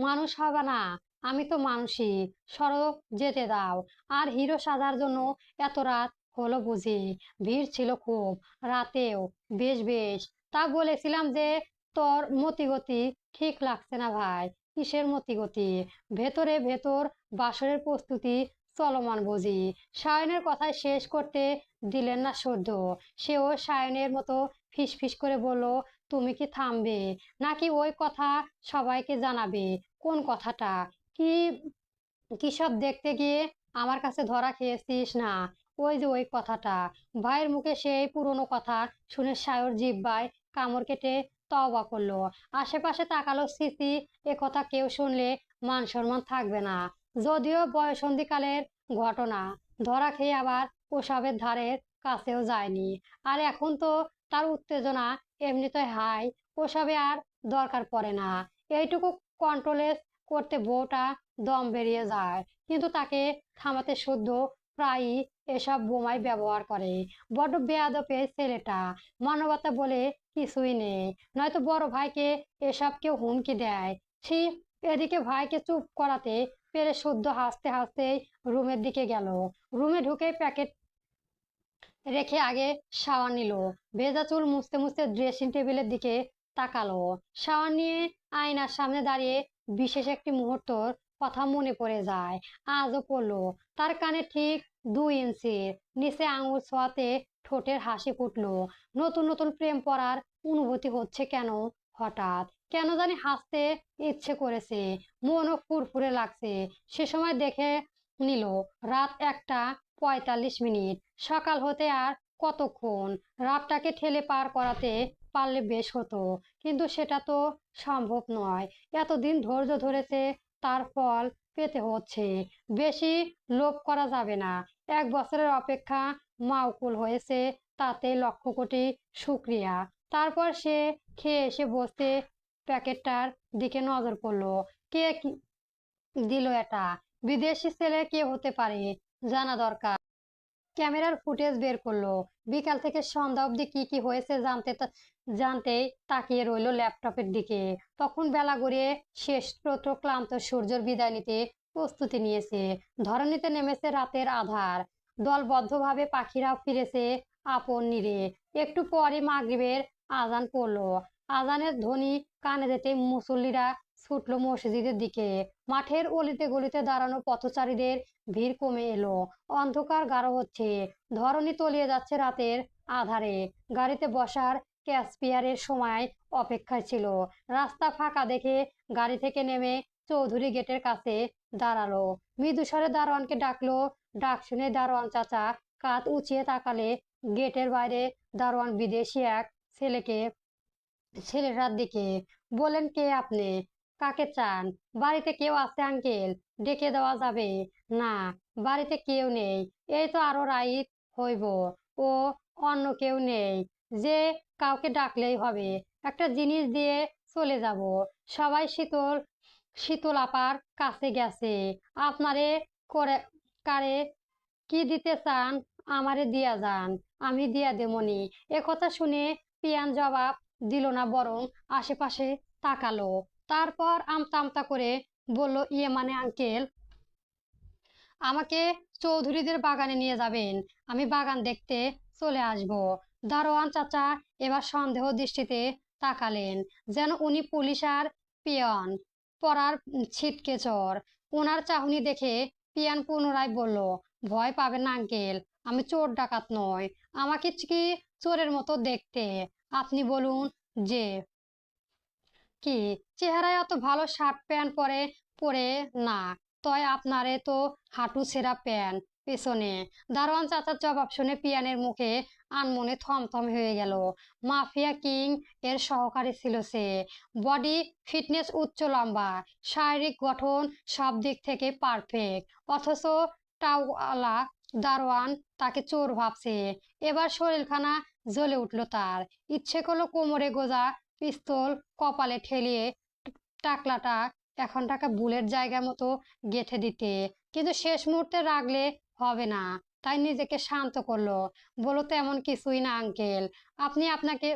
মানুষ হবে না? আমি তো মানুষই। সরো, যেতে দাও। আর হিরো সাজার জন্য এত রাত হলো বুঝি? ভিড় ছিল খুব রাতেও। বেশ বেশ। তা বলেছিলাম যে তোর মতিগতি ঠিক লাগছে না ভাই। কিসের মতিগতি? ভেতরে ভেতর বাসরের প্রস্তুতি চলমান বুঝি? সায়নের কথায় শেষ করতে দিলেন না সদ্য। সেও সায়নের মতো ফিস করে বলল, তুমি কি থামবে, নাকি ওই কথা সবাইকে জানাবে? কোন কথাটা? কি কি সব দেখতে গিয়ে আমার কাছে ধরা খেয়েছিস না? ওই যে ওই কথাটা। ভাইয়ের মুখে সেই পুরনো কথা শুনে সায়র জিহ্বায় কামড় কেটে তওবা করলো। আশেপাশে তাকালো, সিসি, এ কথা কেউ শুনলে মান সম্মান থাকবে না। যদিও বয়সন্ধিকালের ঘটনা, ধরা খেয়ে আবার ওসবের ধারের কাছেও যায়নি। আর এখন তো তার উত্তেজনা এমনিতে হাই, ওসবে আর দরকার পড়ে না। এইটুকু কন্ট্রোলে করতে বউটা দম বেরিয়ে যায়। কিন্তু তাকে থামাতে শুদ্ধ প্রায়ই এসব বোমাই ব্যবহার করে। বড্ড বেয়াদব এই ছেলেটা, মানবতা বলে কিছুই নেই, নয়তো বড় ভাইকে এসব কেউ হুমকি দেয়। ছি। এদিকে ভাইকে চুপ করাতে পেরে শুদ্ধ হাসতে হাসতেই রুমের দিকে গেল। রুমে ঢুকে প্যাকেট রেখে আগে শাওয়ার নিল। ভেজা চুল মুছতে মুছতে ড্রেসিং টেবিলের দিকে তাকালো। শাওয়ার নিয়ে আয়নার সামনে দাঁড়িয়ে বিশেষ একটি মুহূর্তর কথা মনে পড়ে যায়। আজও পড়লো। তার কানে ঠিক 2 ইঞ্চির নিচে আঙুল ছোঁয়াতে ঠোঁটের হাসি ফুটলো। নতুন নতুন প্রেম পড়ার অনুভূতি হচ্ছে কেন হঠাৎ, কেন জানি হাসতে ইচ্ছে করেছে, মনও ফুরফুরে লাগছে। সে সময় দেখে নিল রাত 1টা 45 মিনিট। সকাল হতে আর কতক্ষণ? রাতটাকে ঠেলে পার করাতে পারলে বেশ হতো, কিন্তু সেটা তো সম্ভব নয়। এতদিন ধৈর্য ধরেছে, তার ফল পেতে হচ্ছে। বেশি লোভ করা যাবে না। 1 বছরের অপেক্ষা মাউকুল হয়েছে, তাতে লক্ষ কোটি শুক্রিয়া। তারপর সে খেয়ে এসে বসতে প্যাকেটটার দিকে নজর পড়লো। কে দিল এটা? বিদেশি ছেলে কে হতে পারে, জানা দরকার। ক্যামেরার ফুটেজ বের করলো। বিকাল থেকে সন্ধ্যা অবধি কি কি হয়েছে জানতেই তাকিয়ে রইলো ল্যাপটপের দিকে। তখন বেলা গড়িয়ে শেষ, ক্লান্ত সূর্যের বিদায় নিতে প্রস্তুতি নিয়েছে। ধরণীতে নেমেছে রাতের আধার। দলবদ্ধভাবে পাখিরাও ফিরেছে আপন নিরে। একটু পরে মাগরিবের আজান পড়লো। আজানের ধ্বনি কানে যেতেই মুসল্লিরা ছুটলো মসজিদের দিকে। মাঠের অলিতে গলিতে দাঁড়ানো পথচারীদের ভিড় কমে এলো। অন্ধকার গাঢ় হচ্ছে। ধরণী তলিয়ে যাচ্ছে রাতের আধারে। গাড়িতে বসার ক্যাশপিয়ারের সময় অপেক্ষায় ছিল। রাস্তা ফাঁকা দেখে গাড়ি থেকে নেমে চৌধুরী গেটের কাছে দাঁড়ালো। মৃদুস্বরে দারোয়ানকে ডাকলো। ডাক শুনে দারোয়ান চাচা কাঁধ উঁচিয়ে তাকালে গেটের বাইরে দারোয়ান বিদেশি এক ছেলেটার দিকে। বলেন, কে আপনি? কাকে চান? বাড়িতে কেউ আছে আঙ্কেল? ডেকে দেওয়া যাবে? না, বাড়িতে কেউ নেই। এই তো আরো রাইত হইব। ও, অন্য কেউ নেই যে? কাউকে ডাকলেই হবে। একটা জিনিস দিয়ে চলে যাব। সবাই শীতল শীতল আপার কাছে গেছে। আপনারে করে কারে কি দিতে চান? আমারে দিয়া যান, আমি দিয়া দেমনি। একথা শুনে পিয়ান জবাব দিল না, বরং আশেপাশে তাকালো। তারপর আমতা আমতা করে বলল, ইয়ে মানে আঙ্কেল, আমাকে চৌধুরীদের বাগানে নিয়ে যাবেন। আমি বাগান দেখতে চলে আসব। দারোয়ান চাচা এবার সন্দেহ দৃষ্টিতে তাকালেন, যেন উনি পুলিশ আর পিয়ন পড়ার ছিটকে চোর। ওনার চাহনি দেখে পিয়ান পুনরায় বলল, ভয় পাবেন না আঙ্কেল, আমি চোর ডাকাত নয়। আমাকে কি চোরের মতো দেখতে? আপনি বলুন যে কি চেহারায় অত ভালো শার্ট প্যান্ট পরে না, তয় আপনারে তো হাঁটু ছেঁড়া প্যান্ট পেছনে। দারোয়ান চাচার জবাব শুনে পিয়ানের মুখে আনমনে থমথম হয়ে গেল। মাফিয়া কিং এর সহকারী ছিল সে। বডি ফিটনেস উচ্চ, লম্বা, শারীরিক গঠন সব দিক থেকে পারফেক্ট, অথচ টাওয়ালা দারোয়ান তাকে চোর ভাবছে। এবার শরীরখানা জ্বলে উঠল তার। ইচ্ছে করলো কোমরে গোজা পিস্তল কপালে ঠেলিয়ে টাকলাটা এখন টাকা বুলেট জায়গা মতো গেঁথে দিতে, কিন্তু শেষ মুহূর্তে রাগলে হবে না, তাই নিজেকে শান্ত করলো। বলো, তো এমন কিছুই না আঙ্কেল, আপনি আপনাকে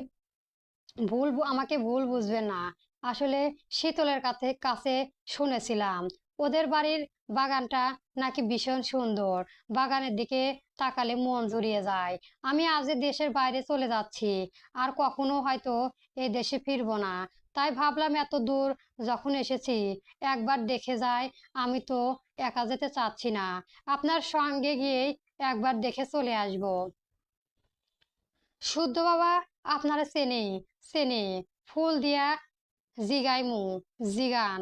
আমাকে ভুল বুঝবেন না। আসলে শীতলের কাছে শুনেছিলাম ওদের বাড়ির বাগানটা নাকি ভীষণ সুন্দর। বাগানের দিকে তাকালে মন জুড়িয়ে যায়। আমি আজ দেশের বাইরে চলে যাচ্ছি, আর কখনো হয়তো এই দেশে ফিরবো না। তাই ভাবলাম এত দূর যখন এসেছি একবার দেখে যাই। আমি তো একা যেতে চাচ্ছি না, আপনার সঙ্গে গিয়েই একবার দেখে চলে আসবো। শুদ্ধ বাবা আপনারা চেনে চেনে ফুল দিয়া জিগাইমু, জিগান,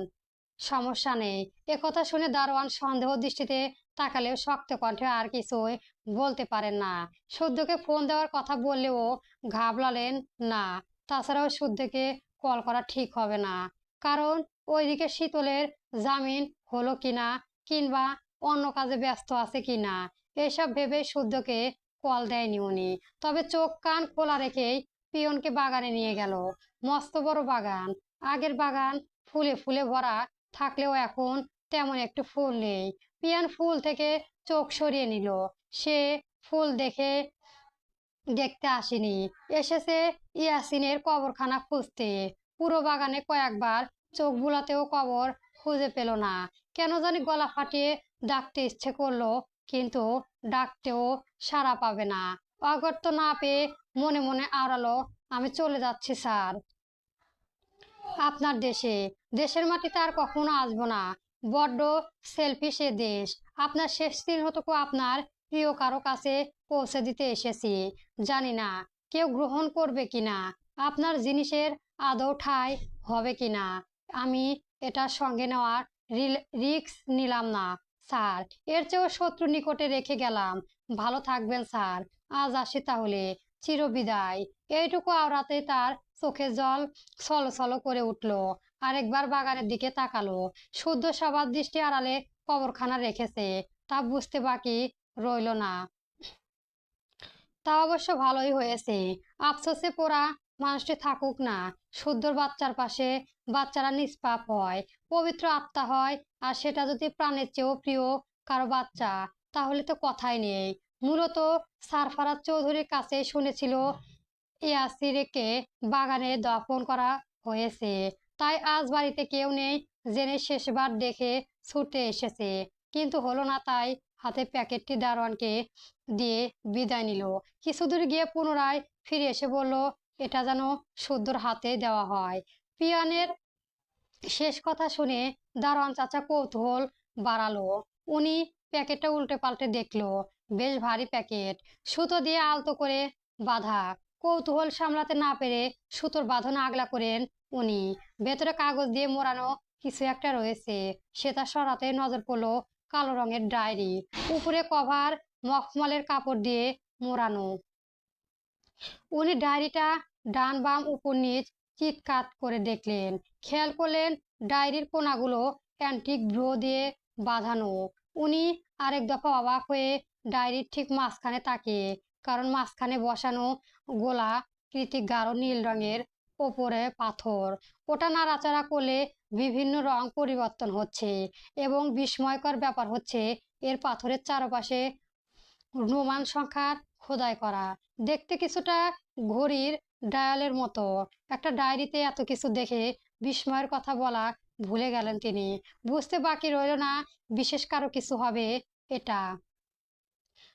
সমস্যা নেই। একথা শুনে দারোয়ান সন্দেহ দৃষ্টিতে তাকালেও শক্ত কণ্ঠে আর কিছুই বলতে পারেন না। শুদ্ধকে ফোন দেওয়ার কথা বললেও ঘাবড়ালেন না। তাছাড়াও শুদ্ধকে কল করা ঠিক হবে না, কারণ ওইদিকে শীতলের জামিন হলো কিনা, কিংবা অন্য কাজে ব্যস্ত আছে কিনা, এসব ভেবে শুদ্ধকে কল দেয়নি উনি। তবে চোখ কান খোলা রেখেই পিয়নকে বাগানে নিয়ে গেল। মস্ত বড় বাগান। আগের বাগান ফুলে ফুলে ভরা থাকলেও এখন তেমন একটু ফুল নেই। পিয়ান ফুল থেকে চোখ সরিয়ে নিল। সে ফুল দেখতে আসেনি, এসেছে ইয়াসিনের কবরখানা খুঁজতে। পুরো বাগানে কয়েকবার চোখ বুলাতেও কবর খুঁজে পেল না। কেন জানি গলা ফাটিয়ে ডাকতে ইচ্ছে করলো, কিন্তু ডাকতেও সাড়া পাবে না। অগত্য না পেয়ে মনে মনে আওড়ালো, আমি চলে যাচ্ছি স্যার, আপনার দেশে। দেশের মাটিতে আর কখনো আসবো না। বড্ড সেলফিশ এ দেশ। আপনার শেষ চিহ্নটুকু আপনার প্রিয় কারো কাছে পৌঁছে দিতে এসেছি। জানি না কেউ গ্রহণ করবে কিনা, আপনার জিনিসের আদৌ ঠাঁই হবে কিনা। আমি এটা সঙ্গে নেওয়ার রিস্ক নিলাম না স্যার, এর চেয়েও শত্রু নিকটে রেখে গেলাম। ভালো থাকবেন স্যার, আজ আসি তাহলে, চিরবিদায়। এইটুকু আওড়াতে তার চোখে জল ছলছল করে উঠল। আরেকবার বাগানের দিকে তাকালো। শুদ্ধ সবার দৃষ্টি আড়ালে কবরখানা রেখেছে, তা বুঝতে বাকি রইল না। তা অবশ্য ভালোই হয়েছে। আফসোসে পোড়া মানুষটি থাকুক না। শুদ্ধর বাচ্চার পাশে বাচ্চারা নিষ্পাপ হয়, পবিত্র আত্মা হয়। আর সেটা যদি প্রাণের চেয়েও প্রিয় কারো বাচ্চা, তাহলে তো কথাই নেই। মূলত সারফারাজ চৌধুরীর কাছে শুনেছিল ইয়াসিরকে বাগানে দফন করা হয়েছে, তাই আজ বাড়িতে কেউ নেই জেনে শেষবার দেখে ছুটে এসেছে। কিন্তু হলো না তাই হাতে প্যাকেটটি দারোয়ানকে দিয়ে বিদায় নিল। কিছু দূর গিয়ে পুনরায় ফিরে এসে বলল, এটা যেন শুদ্ধর হাতে দেওয়া হয়। পিয়ানের শেষ কথা শুনে দারোয়ান চাচা কৌতূহল বাড়ালো। উনি প্যাকেটটা উল্টে পাল্টে দেখলো, বেশ ভারী প্যাকেট, সুতো দিয়ে আলতো করে বাঁধা। কৌতূহল সামলাতে না পেরে সুতোর বাঁধন আগলা করেন উনি। ভেতরে কাগজ দিয়ে মোড়ানো কিছু একটা রয়েছে। সেটা সরাতে নজর পড়লো কালো রঙের ডায়েরি, উপরে কভার মখমলের কাপড় দিয়ে মোড়ানো। উনি ডায়েরিটা ডান বাম উপর নিচ চিৎকার করে দেখলেন। খেয়াল করলেন ডায়েরির কোনাগুলো অ্যান্টিক ব্রো দিয়ে বাঁধানো। উনি আরেক দফা অবাক হয়ে ডায়েরির ঠিক মাঝখানে তাকিয়ে, কারণ মাঝখানে বসানো গোলাকৃতি গাঢ় নীল রঙের ওপরে পাথর। ওটা নাড়াচাড়া করলে বিভিন্ন রং পরিবর্তন হচ্ছে, এবং বিস্ময়কর ব্যাপার হচ্ছে এর পাথরের চারপাশে রোমান সংখ্যার খোদাই করা। দেখতে কিছুটা ঘড়ির ডায়ালের মতো। একটা ডায়েরিতে এত কিছু দেখে বিস্ময়ের কথা বলা ভুলে গেলেন তিনি। বুঝতে বাকি রইল না বিশেষ কারো কিছু হবে এটা।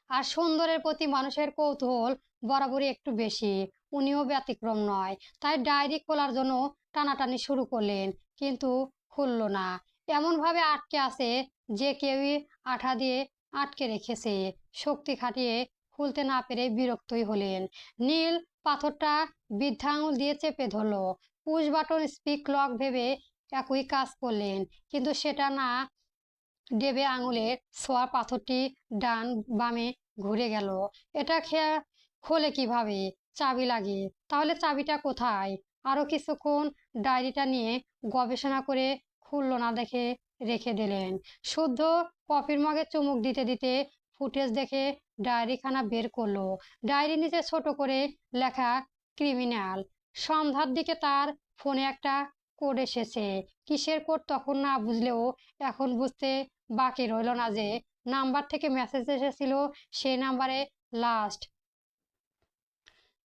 আর সুন্দরের প্রতি মানুষের কৌতূহল বরাবরই একটু বেশি। উনিও ব্যতিক্রম নয়। তাই ডায়েরি খোলার জন্য টানাটানি শুরু করলেন, কিন্তু খুলল না। এমনভাবে আটকে আছে যে কেউই আঠা দিয়ে আটকে রেখেছে। শক্তি খাটিয়ে খুলতে না পেরে বিরক্তই হলেন। নীল পাথরটা বৃদ্ধা আঙুল দিয়ে চেপে ধরলো। পুশ বাটন স্পিক লক ভেবে একই কাজ করলেন, কিন্তু সেটা না দেবে আঙুলের ছোঁয়া পাথরটি ডান বামে ঘুরে গেল। এটা খোলে কিভাবে? চাবি লাগে। তাহলে চাবিটা কোথায়? আরো কিছুক্ষণ ডায়েরিটা নিয়ে গবেষণা করে খুলল না দেখে রেখে দিলেন। শুদ্ধ কফির মগে চুমুক দিতে দিতে ফুটেজ দেখে ডায়েরিখানা বের করলো। ডায়েরি নিচে ছোট করে লেখা ক্রিমিনাল। সন্ধ্যার দিকে তার ফোনে একটা কোড এসেছে। কিসের কোড তখন না বুঝলেও এখন বুঝতে বাকি রইল না যে নাম্বার থেকে মেসেজ এসেছিল সেই নাম্বারে লাস্ট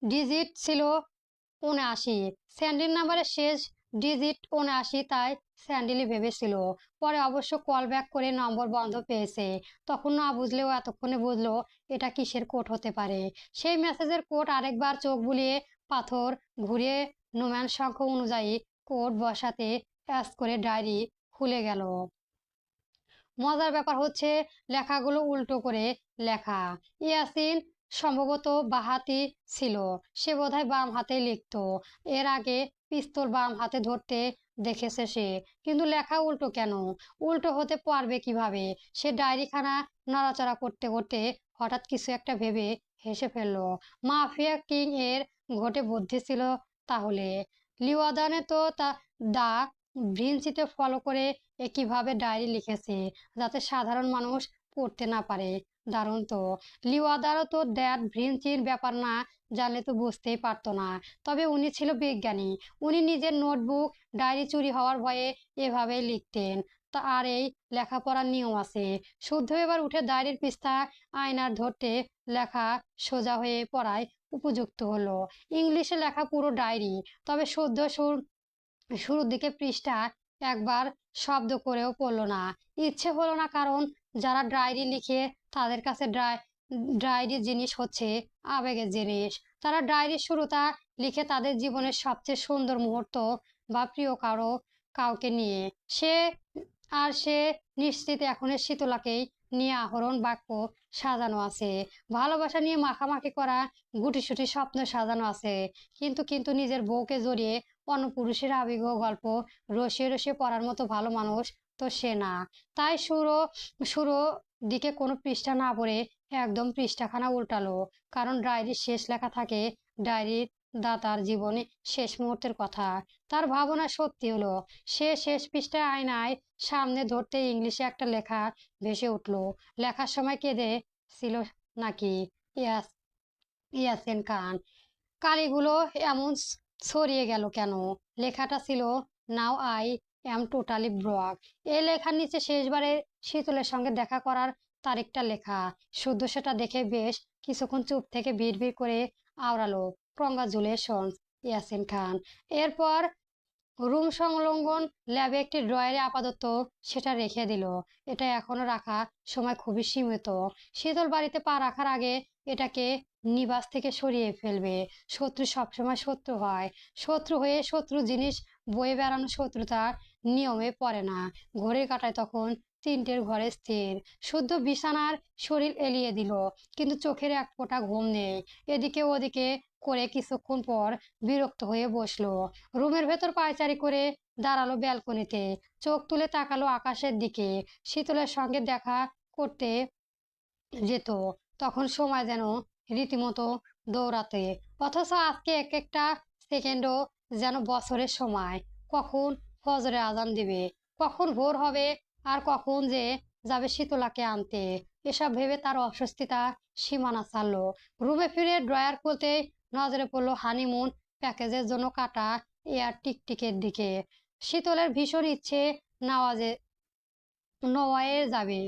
ডিজিট ছিল ৭৯। স্যান্ডির নাম্বারের শেষ ডিজিট ৭৯, তাই স্যান্ডিলই ভেবেছিল। পরে অবশ্য কল ব্যাক করে নম্বর বন্ধ পেয়েছে। তখন না বুঝলেও এতক্ষণে বুঝলো এটা কিসের কোড হতে পারে। সেই মেসেজের কোড আরেকবার চোখ বুলিয়ে পাথর ঘুরিয়ে নোম্যান সংখ্যা অনুযায়ী কোড বসাতে অ্যাস করে ডায়েরি খুলে গেল। মজার ব্যাপার হচ্ছে লেখাগুলো উল্টো করে লেখা। ইয়াসিন সম্ভবত বাঁহাতি ছিল, সে বোধহয় বাম হাতে লিখত। এর আগে পিস্তল বাম হাতে ধরতে দেখেছে সে, কিন্তু লেখা উল্টো কেন? উল্টো হতে পারবে কিভাবে? সে ডায়েরিখানা নড়াচড়া করতে করতে হঠাৎ কিছু একটা ভেবে হেসে ফেলল। মাফিয়া কিং এর ঘটে বুদ্ধি ছিল তাহলে। লিওয়াদানে তো তা দা ভিঞ্চিতে ফলো করে একইভাবে ডায়েরি লিখেছে, যাতে সাধারণ মানুষ পড়তে না পারে। দারুণ তো। লিওয়াদারও তো দ্যাট ভিঞ্চির ব্যাপার না জানলে তো বুঝতেই পারতো না। তবে উনি ছিল বিজ্ঞানী। উনি নিজের নোটবুক ডায়েরি চুরি হওয়ার ভয়ে এভাবে লিখতেন। আর এই লেখাপড়ার নিয়ম আছে। শুদ্ধ এবার উঠে ডায়েরির পৃষ্ঠা আয়নার ধরতে লেখা সোজা হয়ে পড়ায় উপযুক্ত হলো। ইংলিশে লেখা পুরো ডায়েরি, তবে শুদ্ধ শুরুর দিকে পৃষ্ঠা একবার শব্দ করেও পড়লো না। ইচ্ছে হলো না, কারণ যারা ডায়েরি লিখে তাদের কাছে ডায়েরি জিনিস হচ্ছে আবেগের জিনিস। তারা ডায়েরির শুরুটা লিখে তাদের জীবনের সবচেয়ে সুন্দর মুহূর্ত বা প্রিয় কাউকে নিয়ে। সে সে নিশ্চিত এখনের শীতলাকেই নিয়ে আহরণ বাক্য সাজানো আছে, ভালোবাসা নিয়ে মাখামাখি করা গুটিসুটি স্বপ্ন সাজানো আছে। কিন্তু কিন্তু নিজের বউকে জড়িয়ে অন্য পুরুষের আবেগ ও গল্প রসিয়ে রসিয়ে পড়ার মতো ভালো মানুষ তো সে না। তাই শুরু দিকে কোনো পৃষ্ঠা না পড়ে একদম পৃষ্ঠাখানা উল্টালো, কারণ ডায়েরির শেষ লেখা থাকে ডায়েরির দাতার জীবনে শেষ মুহূর্তের কথা। তার ভাবনা সত্যি হলো। সে শেষ পৃষ্ঠায় আয়নায় সামনে ধরতে ইংলিশে একটা লেখা ভেসে উঠলো। লেখার সময় কেঁদে ছিল নাকি ইয়াস ইয়াসিন খান? কালিগুলো এমন ছড়িয়ে গেল কেন? লেখাটা ছিল, now I am totally Brock. এই লেখার নিচে শেষবারে শীতলের সঙ্গে দেখা করার তারিখটা লেখা। শুদ্ধ সেটা দেখে বেশ কিছুক্ষণ চুপ থেকে বিড়বিড় করে আওড়ালো, কংগ্রাচুলেশনস ইয়াসিন খান। এরপর রুম সংলগ্ন ল্যাবে একটি ড্রয়ারে আপাতত সেটা রেখে দিল। এটা এখনো রাখা সময় খুবই সীমিত। শীতল বাড়িতে পা রাখার আগে এটাকে নিবাস থেকে সরিয়ে ফেলবে। শত্রু সবসময় শত্রু হয়। শত্রু হয়ে শত্রু জিনিস বয়ে বেড়ানো শত্রুতার নিয়মে পড়ে না। ঘড়ির কাঁটায় তখন 3টের ঘরে স্থির। শুদ্ধ বিছানার শরীর এলিয়ে দিল, কিন্তু চোখের এক ফোঁটা ঘুম নেই। এদিকে ওদিকে করে কিছুক্ষণ পর বিরক্ত হয়ে বসলো। রুমের ভেতর পায়চারি করে দাঁড়ালো ব্যালকনিতে, চোখ তুলে তাকালো আকাশের দিকে। শীতলের সঙ্গে দেখা করতে যেত তখন সময় যেন রীতিমতো দৌড়াতে, অথচ আজকে এক একটা সেকেন্ডও যেন বছরের সময়। কখন ফজরে আজান দিবে, কখন ভোর হবে, আর কখন যে যাবে শীতলাকে আনতে, এসব ভেবে তার অস্বস্তিতা সীমানা ছাড়লো। রুমে ফিরে ড্রয়ার খুলতে নজরে পড়লো হানিমুন প্যাকেজের জন্য কাটা এয়ার টিকটিকের দিকে। শীতলের ভীষণ ইচ্ছে নওয়াজে নওয়ায়ে যাবে।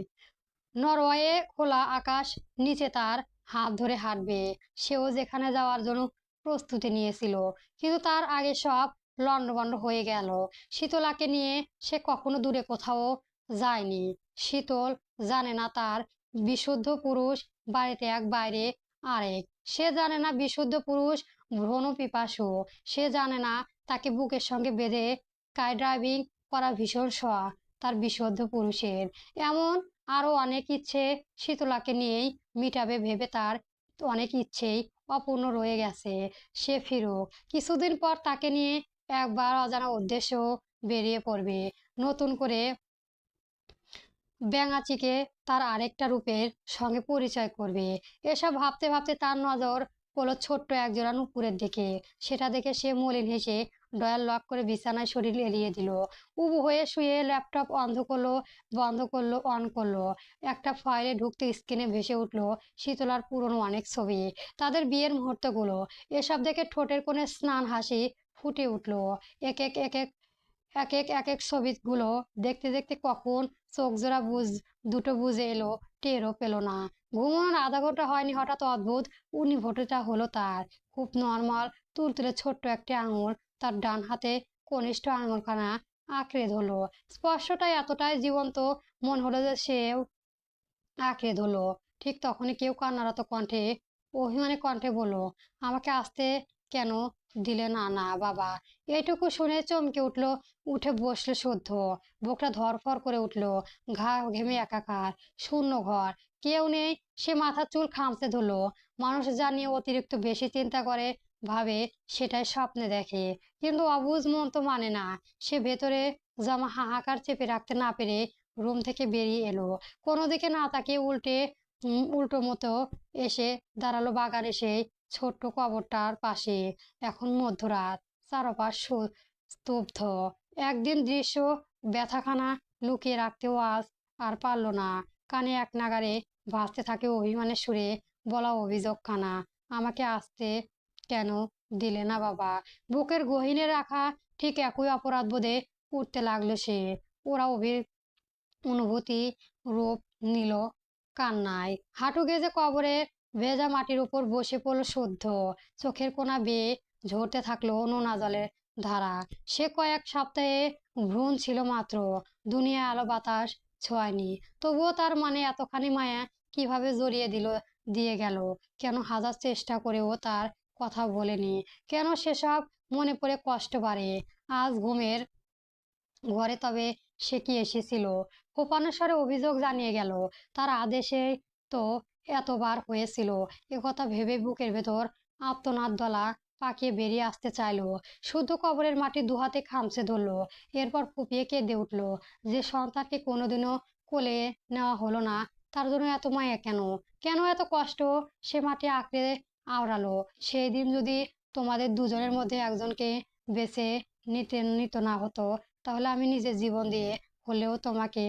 নরওয়ে, খোলা আকাশ নিচে তার হাত ধরে হাঁটবে। সেও যেখানে যাওয়ার জন্য প্রস্তুতি নিয়েছিল, কিন্তু তার আগে সব লন্ডভন্ড হয়ে গেল। শীতলাকে নিয়ে সে কখনো দূরে কোথাও যায়নি। শীতল জানে না তার বিশুদ্ধ পুরুষ বাড়িতে এক, বাইরে আরেক। সে জানে না বিশুদ্ধ পুরুষ ভ্রণ পিপাসু। সে জানে না তাকে বুকের সঙ্গে বেঁধে স্কাই ড্রাইভিং করা ভীষণ শখ তার বিশুদ্ধ পুরুষের। এমন আরো অনেক ইচ্ছে শীতলাকে নিয়েই মিটাবে ভেবে তার অনেক ইচ্ছেই অপূর্ণ রয়ে গেছে। সে ফিরুক, কিছুদিন পর তাকে নিয়ে একবার অজানা উদ্দেশ্য বেরিয়ে পড়বে, নতুন করে ব্যাঙাচিকে তার আরেকটা রূপের সঙ্গে পরিচয় করবে। এসব ভাবতে ভাবতে তার নজর পড়ল ছোট্ট একজোড়া নুপুরের দিকে। সেটা দেখে সে মলিন হেসে ডয়ার লক করে বিছানায় শরীর এলিয়ে দিল। উবু হয়ে শুয়ে ল্যাপটপ বন্ধ করলো অন করলো। একটা ফাইলে ঢুকতে স্ক্রিনে ভেসে উঠলো শীতলার পুরনো অনেক ছবি, তাদের বিয়ের মুহূর্তগুলো। এসব দেখে ঠোঁটের কোণে স্নান হাসি ফুটে উঠলো। এক এক এক এক এক এক এক এক ছবিগুলো দেখতে দেখতে কখন চোখ জোড়া দুটো বুঝে এলো টেরও পেল না। ঘুমানোর আধা ঘন্টা হয়নি, হঠাৎ অদ্ভুত অনুভূতিটা হলো তার। খুব নর্মাল তুলতুলে ছোট্ট একটি আঙুল তার ডান হাতে কনিষ্ঠ আঙুলখানা আঁকড়ে ধরলো। স্পর্শটা এতটাই জীবন্ত, মন হলো যে সেও আঁকড়ে ধরলো। ঠিক তখনই কেউ কান্নারত কণ্ঠে, অভিমানী কণ্ঠে বলল, আমাকে আসতে কেন দিলে না? না বাবা। এইটুকু শুনে চমকে উঠলো, উঠে বসলো শুদ্ধ। বুকটা ধরফর করে উঠলো, ঘা ঘেমে একাকার, শূন্য ঘর, কেউ নেই। সে মাথার চুল খামচে ধরলো। মানুষ যা নিয়ে অতিরিক্ত বেশি চিন্তা করে, ভাবে, সেটাই স্বপ্নে দেখে। কিন্তু অবুঝ মন তো মানে না। সে ভেতরে জমা হাহাকার চেপে রাখতে না পেরে রুম থেকে বেরিয়ে এলো। কোনো দিকে না তাকিয়ে উল্টো মতো এসে দাঁড়ালো বাগানে সেই ছোট্ট কবরটার পাশে। এখন মধ্যরাত, চারপাশ স্তব্ধ। একদিন দৃশ্য ব্যথাখানা লুকিয়ে রাখতেও আজ আর পারল না। কানে এক নাগাড়ে ভাসতে থাকে অভিমানের সুরে বলা অভিযোগখানা, আমাকে আসতে কেন দিলে না বাবা? বুকের গহীনে রাখা ঠিক একই অপরাধ বোধে উঠতে লাগলো সে। ওরা অনুভূতি রূপ নিল কান্নায়। হাঁটু গেজে কবরের ভেজা মাটির উপর বসে পড়ল শুদ্ধ। চোখের কোনা বেয়ে ঝরতে থাকলো নোনা জলের ধারা। সে কয়েক সপ্তাহে ভ্রূণ ছিল মাত্র, দুনিয়া আলো বাতাস ছোঁয়নি। তবুও তার মানে এতখানি মায়া কিভাবে জড়িয়ে দিয়ে গেল? কেন হাজার চেষ্টা করেও তার কথা বলেনি? কেন সেসব মনে পড়ে কষ্ট বাড়ে? আজ ঘুমের ঘরে তবে সে কি এসেছিল? কোপানো স্বরে অভিযোগ জানিয়ে গেল, তার আদেশে তো এতবার হয়েছিল। একথা ভেবে বুকের ভেতর আর্তনাদ দলা পাকিয়ে বেরিয়ে আসতে চাইলো। শুদ্ধ কবরের মাটি দুহাতে খামচে ধরলো, এরপর ফুপিয়ে কেঁদে উঠল। যে সন্তানকে কোনোদিনও কোলে নেওয়া হলো না, তার জন্য এত মায়া কেন? কেন এত কষ্ট? সে মাটি আঁকড়ে আওড়ালো। সেই দিন যদি তোমাদের দুজনের মধ্যে একজনকে বেছে নিত না হতো, তাহলে আমি নিজের জীবন দিয়ে হলেও তোমাকে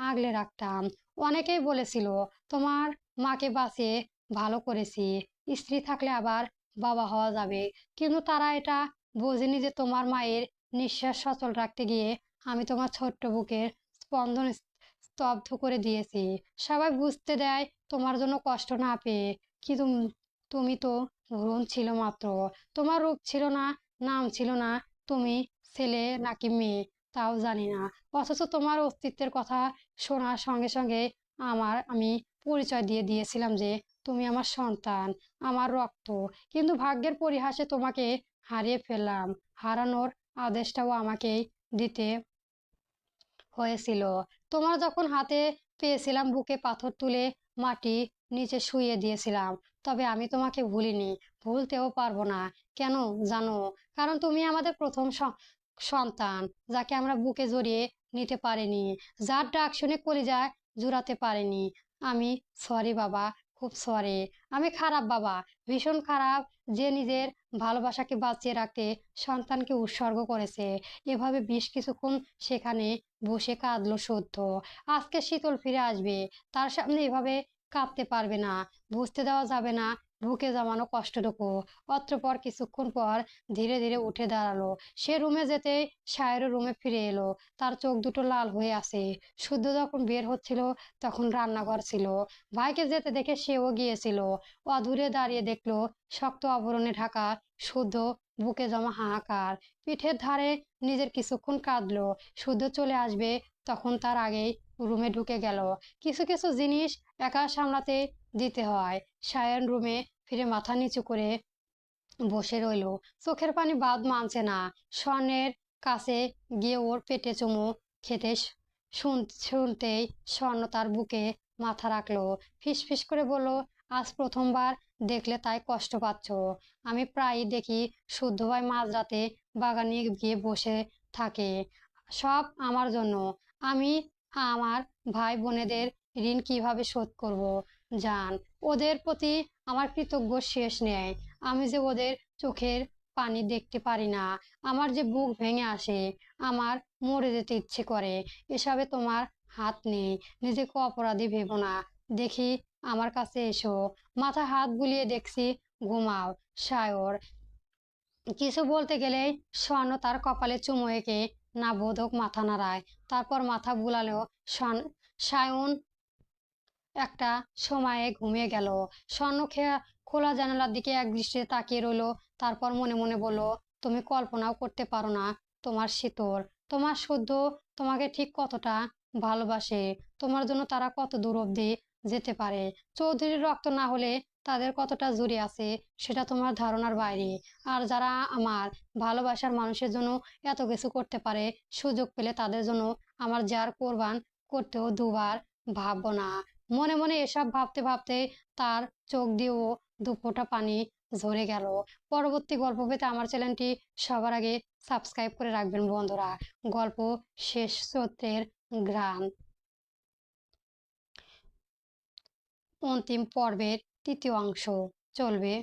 আগলে রাখতাম। অনেকেই বলেছিল তোমার মাকে বাঁচিয়ে ভালো করেছি, স্ত্রী থাকলে আবার বাবা হওয়া যাবে। কিন্তু তারা এটা বোঝেনি যে তোমার মায়ের নিঃশ্বাস সচল রাখতে গিয়ে আমি তোমার ছোট্ট বুকের স্পন্দন স্তব্ধ করে দিয়েছি। সবাই বুঝতে দেয় তোমার জন্য কষ্ট না পেয়ে, কিন্তু তুমি তো ভ্রূণ ছিল মাত্র। তোমার রূপ ছিল না, নাম ছিল না, তুমি ছেলে নাকি মেয়ে তাও জানি না। অথচ তোমার অস্তিত্বের কথা শোনার সঙ্গে সঙ্গে আমি পরিচয় দিয়ে দিয়েছিলাম যে তুমি আমার সন্তান, আমার রক্ত। কিন্তু ভাগ্যের পরিহাসে তোমাকে হারিয়ে ফেললাম। হারানোর আদেশটাও আমাকেই দিতে হয়েছিল। তোমার যখন হাতে পেয়েছিলাম, বুকে পাথর তুলে মাটি নিচে শুইয়ে দিয়েছিলাম। তবে আমি তোমাকে ভুলিনি, ভুলতেও পারবো না। কেন জানো? কারণ তুমি আমাদের প্রথম সন্তান, যাকে আমরা বুকে জড়িয়ে নিতে পারিনি, যার ডাক শুনে কলিজায় জুড়াতে পারিনি। আমি সরি বাবা, খুব সরি। আমি খারাপ বাবা, ভীষণ খারাপ, যে নিজের ভালোবাসাকে বাঁচিয়ে রাখতে সন্তানকে উৎসর্গ করেছে। এভাবে বেশ কিছুক্ষণ সেখানে বসে কাঁদলো সত্য। আজকে শীতল ফিরে আসবে, তার সামনে এভাবে কাঁদতে পারবে না, বুঝতে দেওয়া যাবে না বুকে জমানো কষ্টটুকু। অতঃপর কিছুক্ষণ পর ধীরে ধীরে উঠে দাঁড়ালো। সে রুমে যেতে সায়রের রুমে ফিরে এলো। তার চোখ দুটো লাল হয়ে আছে। শুদ্ধ যখন বের হচ্ছিল তখন রান্নাঘর ছিল। ভাইকে যেতে দেখে সেও গিয়েছিল। অদূরে দাঁড়িয়ে দেখলো শক্ত আবরণে ঢাকা শুদ্ধ, বুকে জমা হাহাকার। পিঠের ধারে নিজের কিছুক্ষণ কাঁদলো। শুদ্ধ চলে আসবে তখন তার আগেই রুমে ঢুকে গেল। কিছু কিছু জিনিস একা সামলাতে দিতে হয়। সায়ন রুমে ফিরে মাথা নিচু করে বসে রইল। চোখের পানি বাদ মানছে না। স্বর্ণের কাছে গিয়ে ওর পেটে চুমু খেতে শুনতেই স্বর্ণ তার বুকে মাথা রাখলো। ফিস ফিস করে বলল, আজ প্রথমবার দেখলে তাই কষ্ট পাচ্ছ। আমি প্রায়ই দেখি শুদ্ধ ভাই মাঝরাতে বাগানে গিয়ে বসে থাকে, সব আমার জন্য। আমি আমার ভাই বোনেদের ঋণ কিভাবে শোধ করব জান? ওদের প্রতি আমার কৃতজ্ঞ শেষ নেই। আমি যে ওদের চোখের পানি দেখতে পারি না, আমার যে বুক ভেঙে আসে, আমার মরে যেতে ইচ্ছে করে। এসবে তোমার হাত নেই। নিজেকে অপরাধী ভেবো না। দেখি আমার কাছে এসো। মাথা হাত বুলিয়ে দেখছি ঘুমাও। সায়র কিছু বলতে গেলেই স্বর্ণ তার কপালে চুমু এঁকে না বোধক মাথা নাড়ায়। তারপর মাথা বুলালেও সায়ন একটা সময়ে ঘুমিয়ে গেল। স্বর্ণ খোলা জানালার দিকে এক দৃষ্টিতে তাকিয়ে রইল। তারপর মনে মনে বলল, তুমি কল্পনাও করতে পারো না তোমার শীতল, তোমার শুদ্ধ তোমাকে ঠিক কতটা ভালোবাসে। তোমার জন্য তারা কত দূর অব্দি যেতে পারে। চৌধুরীর রক্ত না হলে তাদের কতটা জুড়ে আছে সেটা তোমার ধারণার বাইরে। আর যারা আমার ভালোবাসার মানুষের জন্য এত কিছু করতে পারে, সুযোগ পেলে তাদের জন্য আমার যার কোরবান করতেও দুবার ভাববো না। মনে মনে এসব ভাবতে ভাবতে তার চোখ দিয়েও দুফোঁটা পানি ঝরে গেল। পরবর্তী গল্প পেতে আমার চ্যানেলটি সবার আগে সাবস্ক্রাইব করে রাখবেন বন্ধুরা। গল্প শেষ, সত্যের ঘ্রাণ। অন্তিম পর্বের তৃতীয় অংশ চলবে।